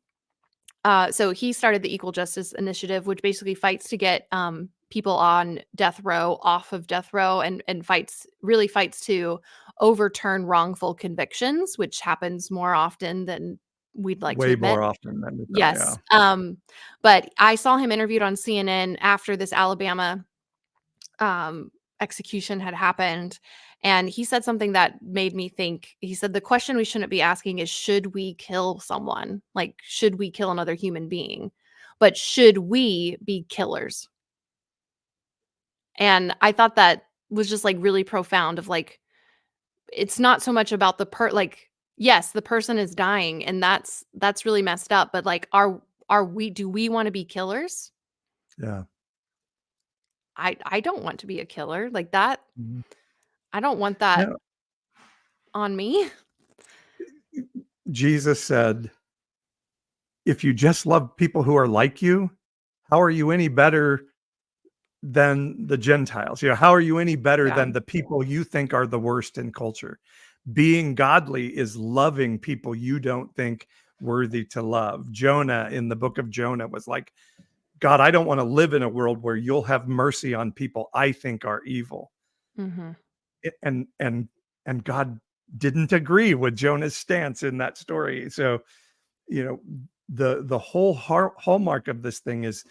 so he started the Equal Justice Initiative, which basically fights to get, people on death row off of death row, and fights to overturn wrongful convictions, which happens more often than we'd like to way admit. more often than we thought, yeah. Yes, but I saw him interviewed on CNN after this Alabama execution had happened. And he said something that made me think. He said, the question we shouldn't be asking is, should we kill someone? Like, should we kill another human being? But should we be killers? And I thought that was just like really profound of like, it's not so much about like, yes, the person is dying and that's really messed up. But like, do we want to be killers? Yeah. I don't want to be a killer like that. Mhm. I don't want that No, on me. Jesus said, "If you just love people who are like you, how are you any better than the Gentiles? You know, how are you any better Yeah. than the people you think are the worst in culture? Being godly is loving people you don't think worthy to love." Jonah in the book of Jonah was like, "God, I don't want to live in a world where you'll have mercy on people I think are evil." Mhm. It- and God didn't agree with Jonah's stance in that story. So, you know, the whole hallmark of this thing is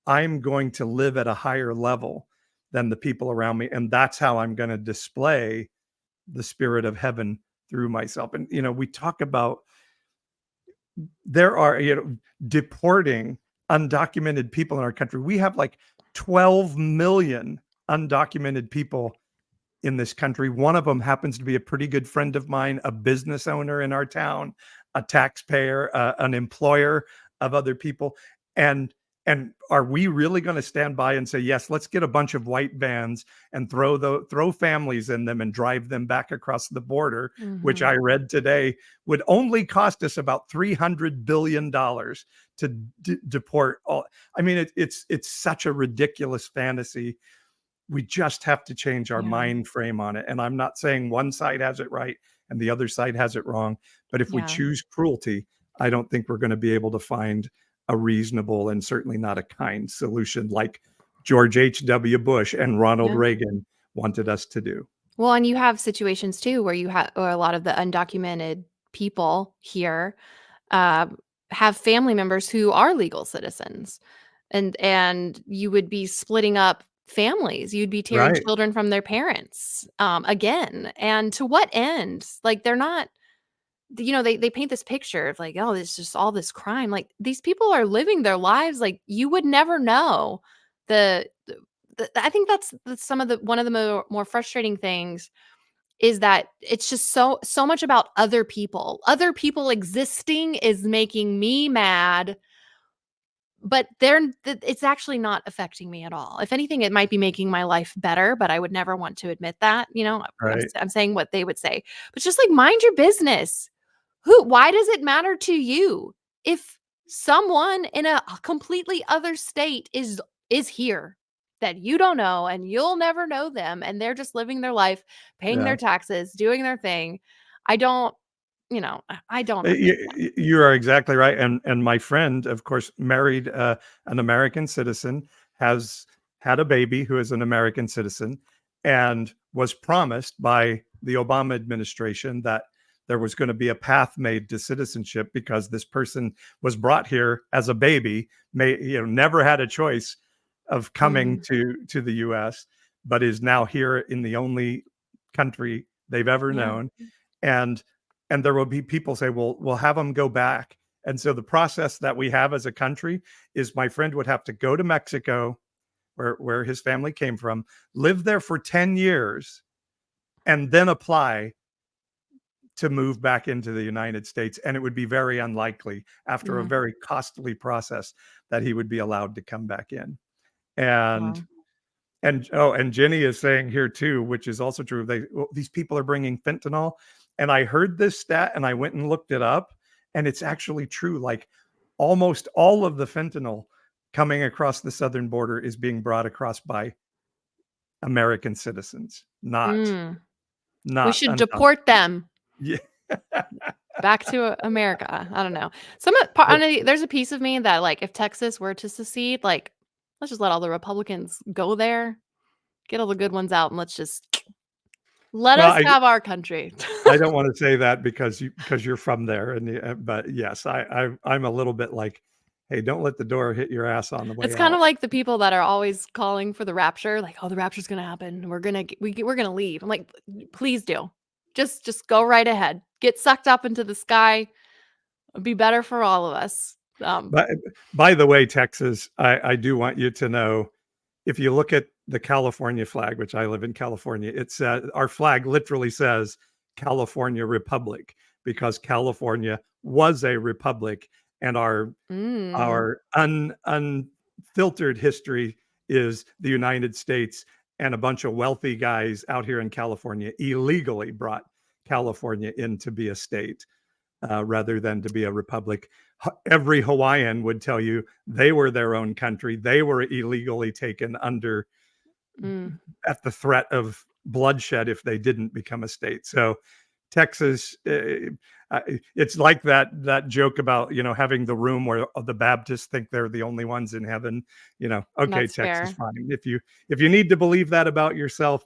I'm going to live at a higher level than the people around me, and that's how I'm going to display the spirit of heaven through myself. And we talk about there are deporting undocumented people in our country. We have like 12 million undocumented people in this country. One of them happens to be a pretty good friend of mine, a business owner in our town, a taxpayer, an employer of other people. And are we really going to stand by and say, yes, let's get a bunch of white vans and throw families in them and drive them back across the border, which Mhm. I read today would only cost us about $300 billion to deport all. I mean, it's such a ridiculous fantasy. We just have to change our Yeah. mind frame on it. And I'm not saying one side has it right and the other side has it wrong. But if we Yeah. choose cruelty, I don't think we're going to be able to find a reasonable and certainly not a kind solution like George H.W. Bush and Ronald Yeah. Reagan wanted us to do. Well, and you have situations too where you have, or a lot of the undocumented people here um, have family members who are legal citizens, and you would be splitting up families. You'd be tearing Right. children from their parents again. And to what end? Like they paint this picture of like, oh, there's just all this crime. Like these people are living their lives like you would never know. I think that's some of the one of the more frustrating things is that it's just so much about other people. Other people existing is making me mad, but it's actually not affecting me at all. If anything, it might be making my life better, but I would never want to admit that. Right. I'm saying what they would say, but just like mind your business. Why does it matter to you if someone in a completely other state is here that you don't know and you'll never know them and they're just living their life, paying Yeah. their taxes, doing their thing? I don't, I don't understand. You are exactly right. And my friend, of course, married an American citizen, has had a baby who is an American citizen, and was promised by the Obama administration that there was going to be a path made to citizenship because this person was brought here as a baby, never had a choice of coming to the U.S., but is now here in the only country they've ever Yeah. known. And there will be people say, well, we'll have them go back. And so the process that we have as a country is my friend would have to go to Mexico, where his family came from, live there for 10 years, and then apply to move back into the United States. And it would be very unlikely, after a Yeah. very costly process, that he would be allowed to come back in. And Wow. and Jenny is saying here too, which is also true. These people are bringing fentanyl, and I heard this stat and I went and looked it up, and it's actually true. Like almost all of the fentanyl coming across the southern border is being brought across by American citizens, not We not should undocumented. deport them Yeah, back to America. I don't know. There's a piece of me that like if Texas were to secede, like let's just let all the Republicans go there, get all the good ones out, and let's just let well, us have our country. I don't want to say that because you're from there, but yes, I'm a little bit like, hey, don't let the door hit your ass on the way It's kind out. of like the people that are always calling for the rapture, like, oh, the rapture's gonna happen. We're gonna leave. I'm like, please do. Just go right ahead. Get sucked up into the sky. It'd be better for all of us. But by the way, Texas, I do want you to know, if you look at the California flag, which I live in California, it's our flag literally says California Republic, because California was a republic, and our mm, unfiltered history is the United States, and a bunch of wealthy guys out here in California illegally brought California in to be a state, rather than to be a republic. Every Hawaiian would tell you they were their own country. They were illegally taken under, mm. at the threat of bloodshed if they didn't become a state. So Texas, it's like that joke about, having the room where the Baptists think they're the only ones in heaven. Okay, That's Texas, fair. fine. If you need to believe that about yourself,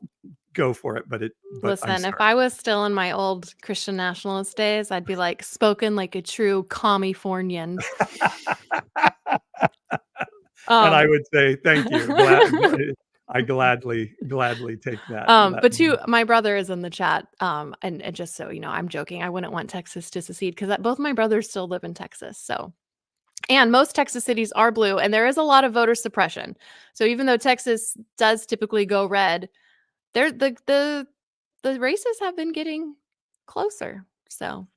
go for it. But I'm Listen, if sorry. I was still in my old Christian nationalist days, I'd be like spoken like a true Californian. And I Um, would say thank you. I gladly take that. but my brother is in the chat. And just so you know, I'm joking. I wouldn't want Texas to secede because both my brothers still live in Texas. So, and most Texas cities are blue, and there is a lot of voter suppression. So even though Texas does typically go red, the races have been getting closer. So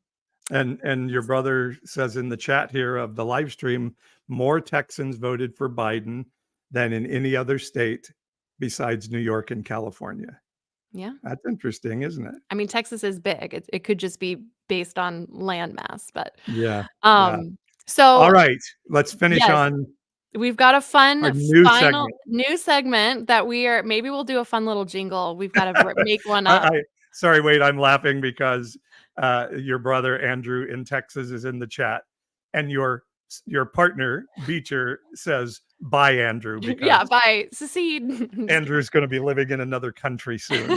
And your brother says in the chat here of the live stream, more Texans voted for Biden than in any other state besides New York and California. yeah, That's interesting, isn't it? I mean Texas is big. It could just be based on land mass, but Yeah. Yeah. um, All so right. Let's finish yes, on we've got a our fun new final segment. new segment that maybe we'll do a fun little jingle. We've got to make one I, up. I sorry, wait, I'm laughing because your brother Andrew in Texas is in the chat, and your partner Beecher says bye, Andrew, Yeah, because by secede. I'm just kidding. Andrew's going to be living in another country soon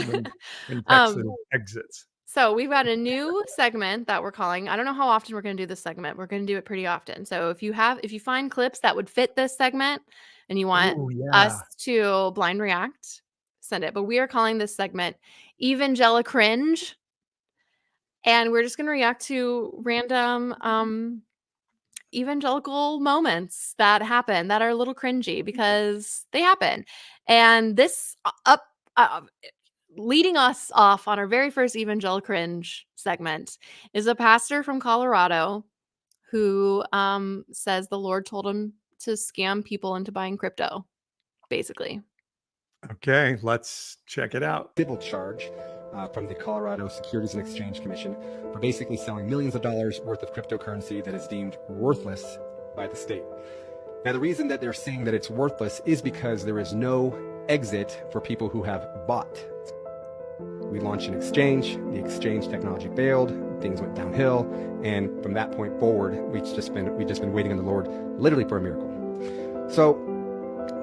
when Texas um, exits. So we've got a new segment that we're calling. I don't know how often we're going to do this segment. We're going to do it pretty often. So if you find clips that would fit this segment and you want Oh yeah. us to blind react, send it. But we are calling this segment Cringe. and we're just going to react to random evangelical moments that happen that are a little cringy because they happen. And this leading us off on our very first evangelical cringe segment is a pastor from Colorado who says the Lord told him to scam people into buying crypto, basically. Okay, let's check it out. Civil charge from the Colorado Securities and Exchange Commission for basically selling millions of dollars worth of cryptocurrency that is deemed worthless by the state. Now, the reason that they're saying that it's worthless is because there is no exit for people who have bought. We launched an exchange, the exchange technology failed, things went downhill, and from that point forward, we've just been waiting on the Lord literally for a miracle. So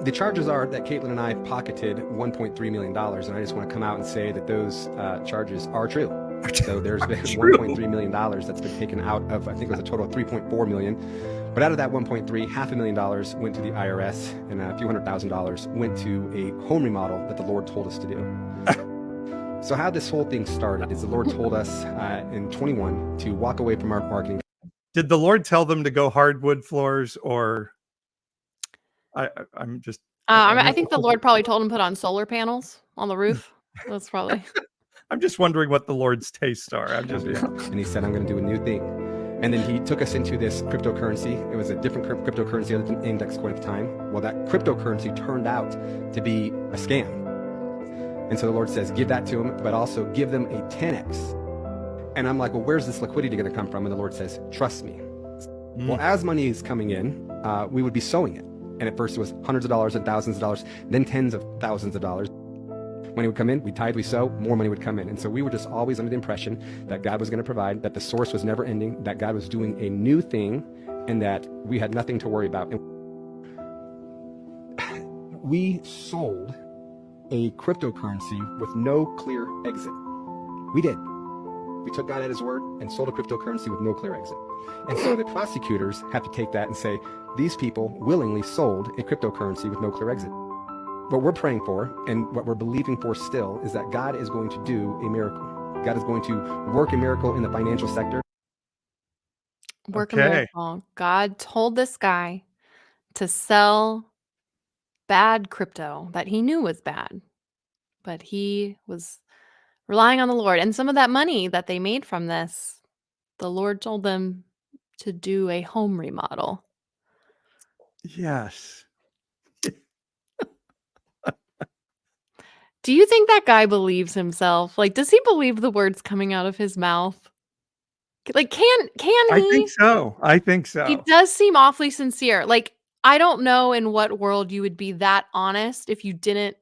the charges are that Caitlin and I pocketed $1.3 million, and I just want to come out and say that those charges are true. So there's been $1.3 million that's been taken out of, I think it was a total of $3.4 million. But out of that 1.3, $500,000 went to the IRS, and a few $100,000 went to a home remodel that the Lord told us to do. So how this whole thing started is the Lord told us in 21 to walk away from our marketing. Did the Lord tell them to go hardwood floors, or I'm just... I think the Lord probably told him to put on solar panels on the roof. That's probably... I'm just wondering what the Lord's tastes are. And he said, I'm going to do a new thing. And then he took us into this cryptocurrency. It was a different cryptocurrency other than index coin at the time. Well, that cryptocurrency turned out to be a scam. And so the Lord says, give that to them, but also give them a 10x. And I'm like, well, where's this liquidity going to come from? And the Lord says, trust me. Well, as money is coming in, we would be sowing it. And at first it was hundreds of dollars and thousands of dollars, then tens of thousands of dollars. Money would come in, we tithe, we sow, more money would come in. And so we were just always under the impression that God was going to provide, that the source was never ending, that God was doing a new thing, and that we had nothing to worry about. And we sold a cryptocurrency with no clear exit. We did. We took God at his word and sold a cryptocurrency with no clear exit. And so the prosecutors have to take that and say, these people willingly sold a cryptocurrency with no clear exit. What we're praying for and what we're believing for still is that God is going to do a miracle. God is going to work a miracle in the financial sector. Work a miracle. God told this guy to sell bad crypto that he knew was bad, but he was relying on the Lord. And some of that money that they made from this, the Lord told them to do a home remodel. Yes. Do you think that guy believes himself? Like, does he believe the words coming out of his mouth? Like, can he? I think so. I think so. He does seem awfully sincere. Like, I don't know in what world you would be that honest if you didn't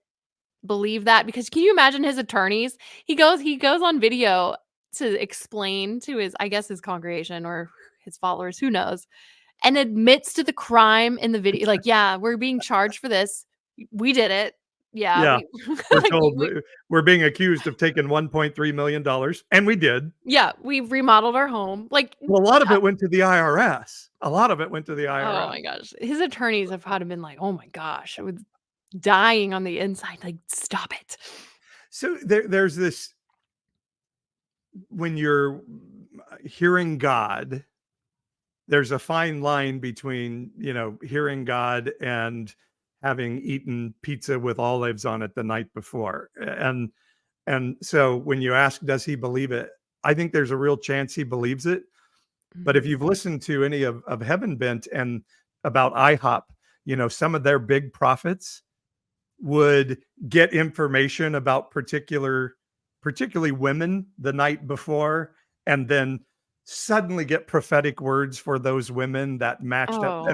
believe that, because can you imagine his attorneys? He goes on video to explain to his, I guess, his congregation or his followers, who knows, and admits to the crime in the video. Like, yeah, we're being charged for this. We did it. Yeah. We're told we're being accused of taking $1.3 million, and we did. Yeah, we remodeled our home. Like, well, a lot of it went to the IRS. Oh my gosh. His attorneys have had to been like, oh my gosh, I was dying on the inside. Like, stop it. So there's this, when you're hearing God, there's a fine line between, hearing God and having eaten pizza with olives on it the night before. And so when you ask, does he believe it? I think there's a real chance he believes it. But if you've listened to any of Heaven Bent and about IHOP, some of their big prophets would get information about particularly women the night before, and then suddenly get prophetic words for those women that matched up.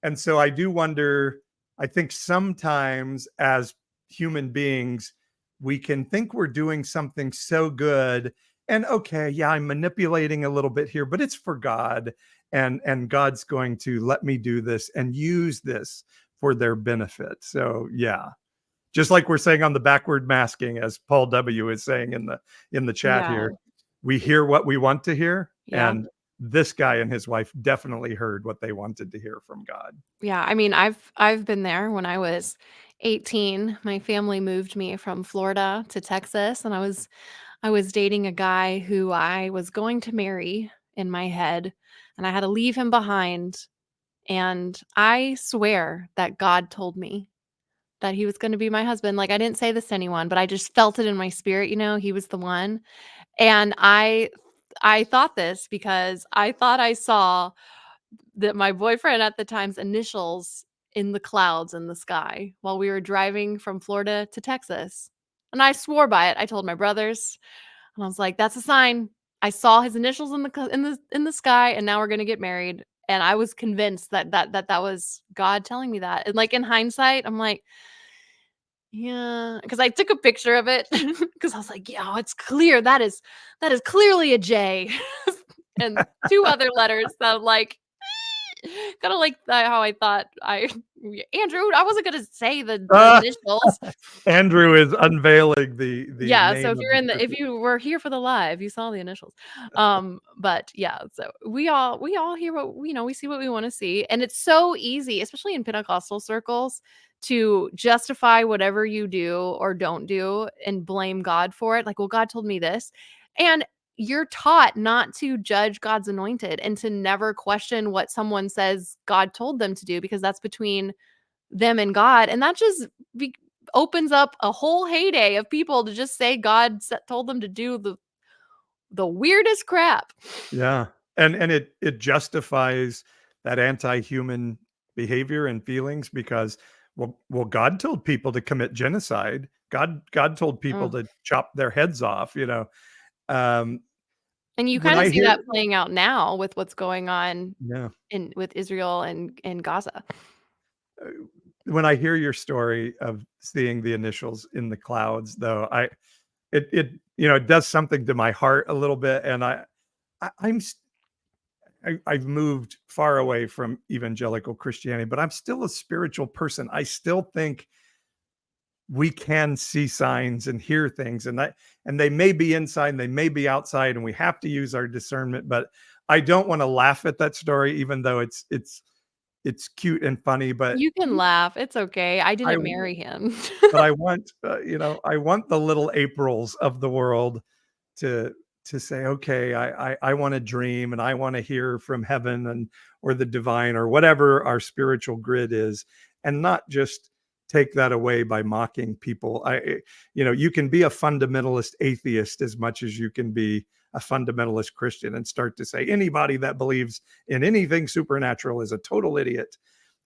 And so I do wonder, I think sometimes as human beings, we can think we're doing something so good, and okay, yeah, I'm manipulating a little bit here, but it's for God, and God's going to let me do this and use this for their benefit. So yeah, just like we're saying on the backward masking, as Paul W is saying in the chat here, we hear what we want to hear, and this guy and his wife definitely heard what they wanted to hear from God. Yeah, I mean, I've been there. When I was 18, my family moved me from Florida to Texas, and I was I was dating a guy who I was going to marry in my head, and I had to leave him behind. And I swear that God told me that he was going to be my husband. Like, I didn't say this to anyone, but I just felt it in my spirit, he was the one. And I thought this because I thought I saw that my boyfriend at the time's initials in the clouds in the sky while we were driving from Florida to Texas. And I swore by it. I told my brothers, and I was like, "That's a sign. I saw his initials in the sky, and now we're gonna get married." And I was convinced that was God telling me that. And like in hindsight, I'm like, yeah, because I took a picture of it because I was like, "Yeah, it's clear that is clearly a J," and two other letters that I'm like, kind of like how I thought Andrew. I wasn't gonna say the Ah, initials. Andrew is unveiling the Yeah, so name of the if you were here for the live, you saw the initials. But yeah, so we all hear we see what we want to see. And it's so easy, especially in Pentecostal circles, to justify whatever you do or don't do and blame God for it. Like, well, God told me this. And you're taught not to judge God's anointed and to never question what someone says God told them to do, because that's between them and God. And that just opens up a whole heyday of people to just say God told them to do the weirdest crap. Yeah. And it justifies that anti-human behavior and feelings because well God told people to commit genocide. God told people Oh. to chop their heads off. Um And you when kind of I see hear that playing out now with what's going on yeah, with Israel and Gaza. uh, when I hear your story of seeing the initials in the clouds though, it does something to my heart a little bit and I I'm I've moved far away from evangelical Christianity, but I'm still a spiritual person. I still think we can see signs and hear things, and they may be inside, and they may be outside, and we have to use our discernment. But I don't want to laugh at that story, even though it's cute and funny. But You can laugh. It's okay. I I didn't marry him. but I want I want the little Aprils of the world to say, okay, I want to dream and I want to hear from heaven and or the divine or whatever our spiritual grid is, and not just take that away by mocking people. You can be a fundamentalist atheist as much as you can be a fundamentalist Christian and start to say anybody that believes in anything supernatural is a total idiot.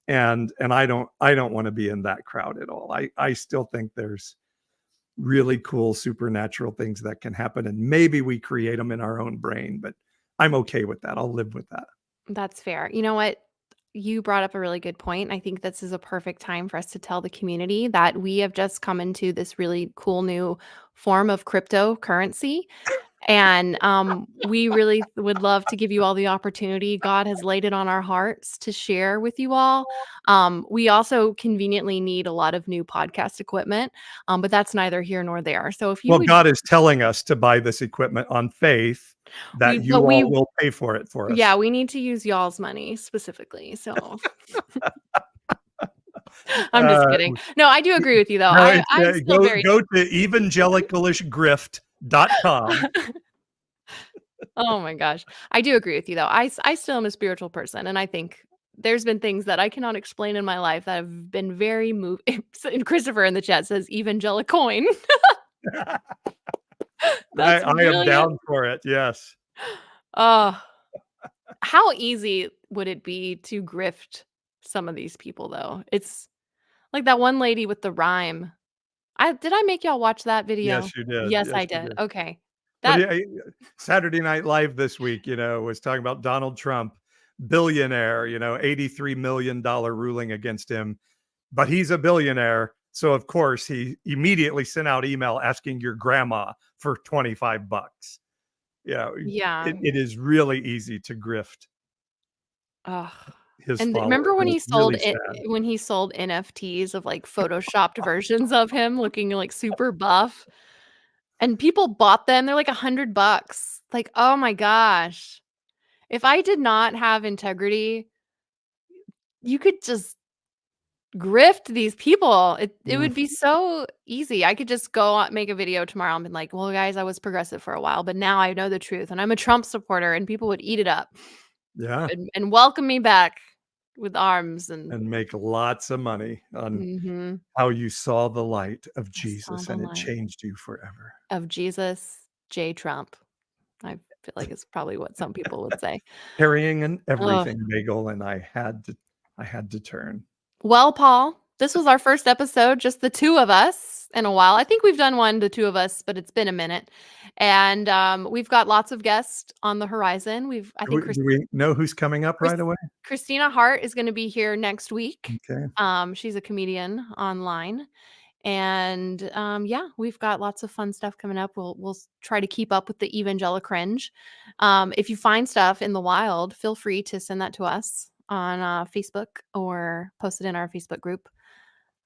And I don't want to be in that crowd at all. I still think there's really cool supernatural things that can happen and maybe we create them in our own brain, but I'm okay with that. I'll live with that. That's fair. You know what? You brought up a really good point. I think this is a perfect time for us to tell the community that we have just come into this really cool new form of cryptocurrency. And we really would love to give you all the opportunity. God has laid it on our hearts to share with you all. We also conveniently need a lot of new podcast equipment, but that's neither here nor there. So if you Well, would, God is telling us to buy this equipment on faith that you but all we, will pay for it for yeah, us. we need to use y'all's money specifically. So I'm just Uh, kidding. No, I do agree with you though. no, I'm still very. go to evangelicalishgrift.com. Oh my gosh. I do agree with you though. I still am a spiritual person, and I think there's been things that I cannot explain in my life that have been very moving. And Christopher in the chat says evangelicoin. That's I am brilliant. down for it. Yes. Uh how easy would it be to grift some of these people though? It's like that one lady with the rhyme. Did I make y'all watch that video? Yes, you did. Yes, Yes, I you did. did. Okay. But That Saturday Night Live this week, was talking about Donald Trump, billionaire, $83 million ruling against him, but he's a billionaire. So of course he immediately sent out email asking your grandma for $25. yeah. It is really easy to grift Ugh. his And followers. remember when And he it's really sold it sad. when he sold NFTs of, like, photoshopped versions of him looking, like, super buff, and people bought them, they're like $100. Like, oh my gosh. If I did not have integrity, you could just grift these people. It would be so easy. I could just go out, make a video tomorrow and be like, well, guys, I was progressive for a while, but now I know the truth and I'm a Trump supporter, and people would eat it up. Yeah. And welcome me back with arms and make lots of money on Mhm. how you saw the light of I saw Jesus the and it light changed you forever. of Jesus J. Trump. I feel like it's probably what some people would say. Carrying an Ugh. everything bagel, and I had to turn. Well, Paul, this was our first episode, just the two of us in a while. I think we've done one, the two of us, but it's been a minute. And we've got lots of guests on the horizon. I think Do we know who's coming up right away? Christina Hart is going to be here next week. Okay. She's a comedian online. And yeah, we've got lots of fun stuff coming up. We'll try to keep up with the Evangelicalish. If you find stuff in the wild, feel free to send that to us on Facebook or post it in our Facebook group.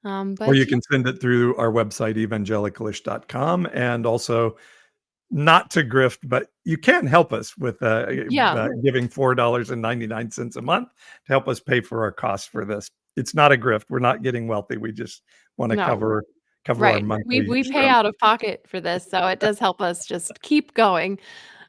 But Or you can send it through our website, evangelicalish.com, and also not to grift, but you can help us with giving $4.99 a month to help us pay for our costs for this. It's not a grift. We're not getting wealthy. We just want to cover our monthly. We pay out of pocket for this, so it does help us just keep going.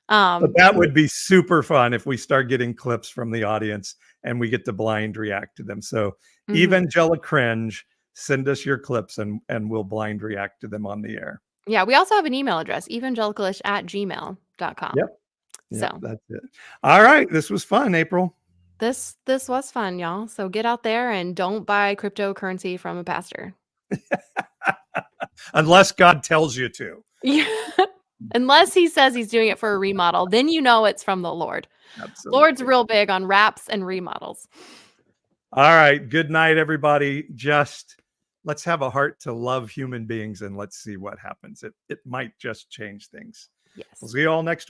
But that would be super fun if we start getting clips from the audience and we get to blind react to them. So Evangelicringe, send us your clips and we'll blind react to them on the air. Yeah, we also have an email address, evangelicalish@gmail.com. Yep. So that's it. All right. This was fun, April. This was fun, y'all. So get out there and don't buy cryptocurrency from a pastor. Unless God tells you to. Yeah. Unless he says he's doing it for a remodel, then you know it's from the Lord. Absolutely. Lord's real big on wraps and remodels. All right. Good night, everybody. Just let's have a heart to love human beings and let's see what happens. It might just change things. Yes. We'll see you all next week.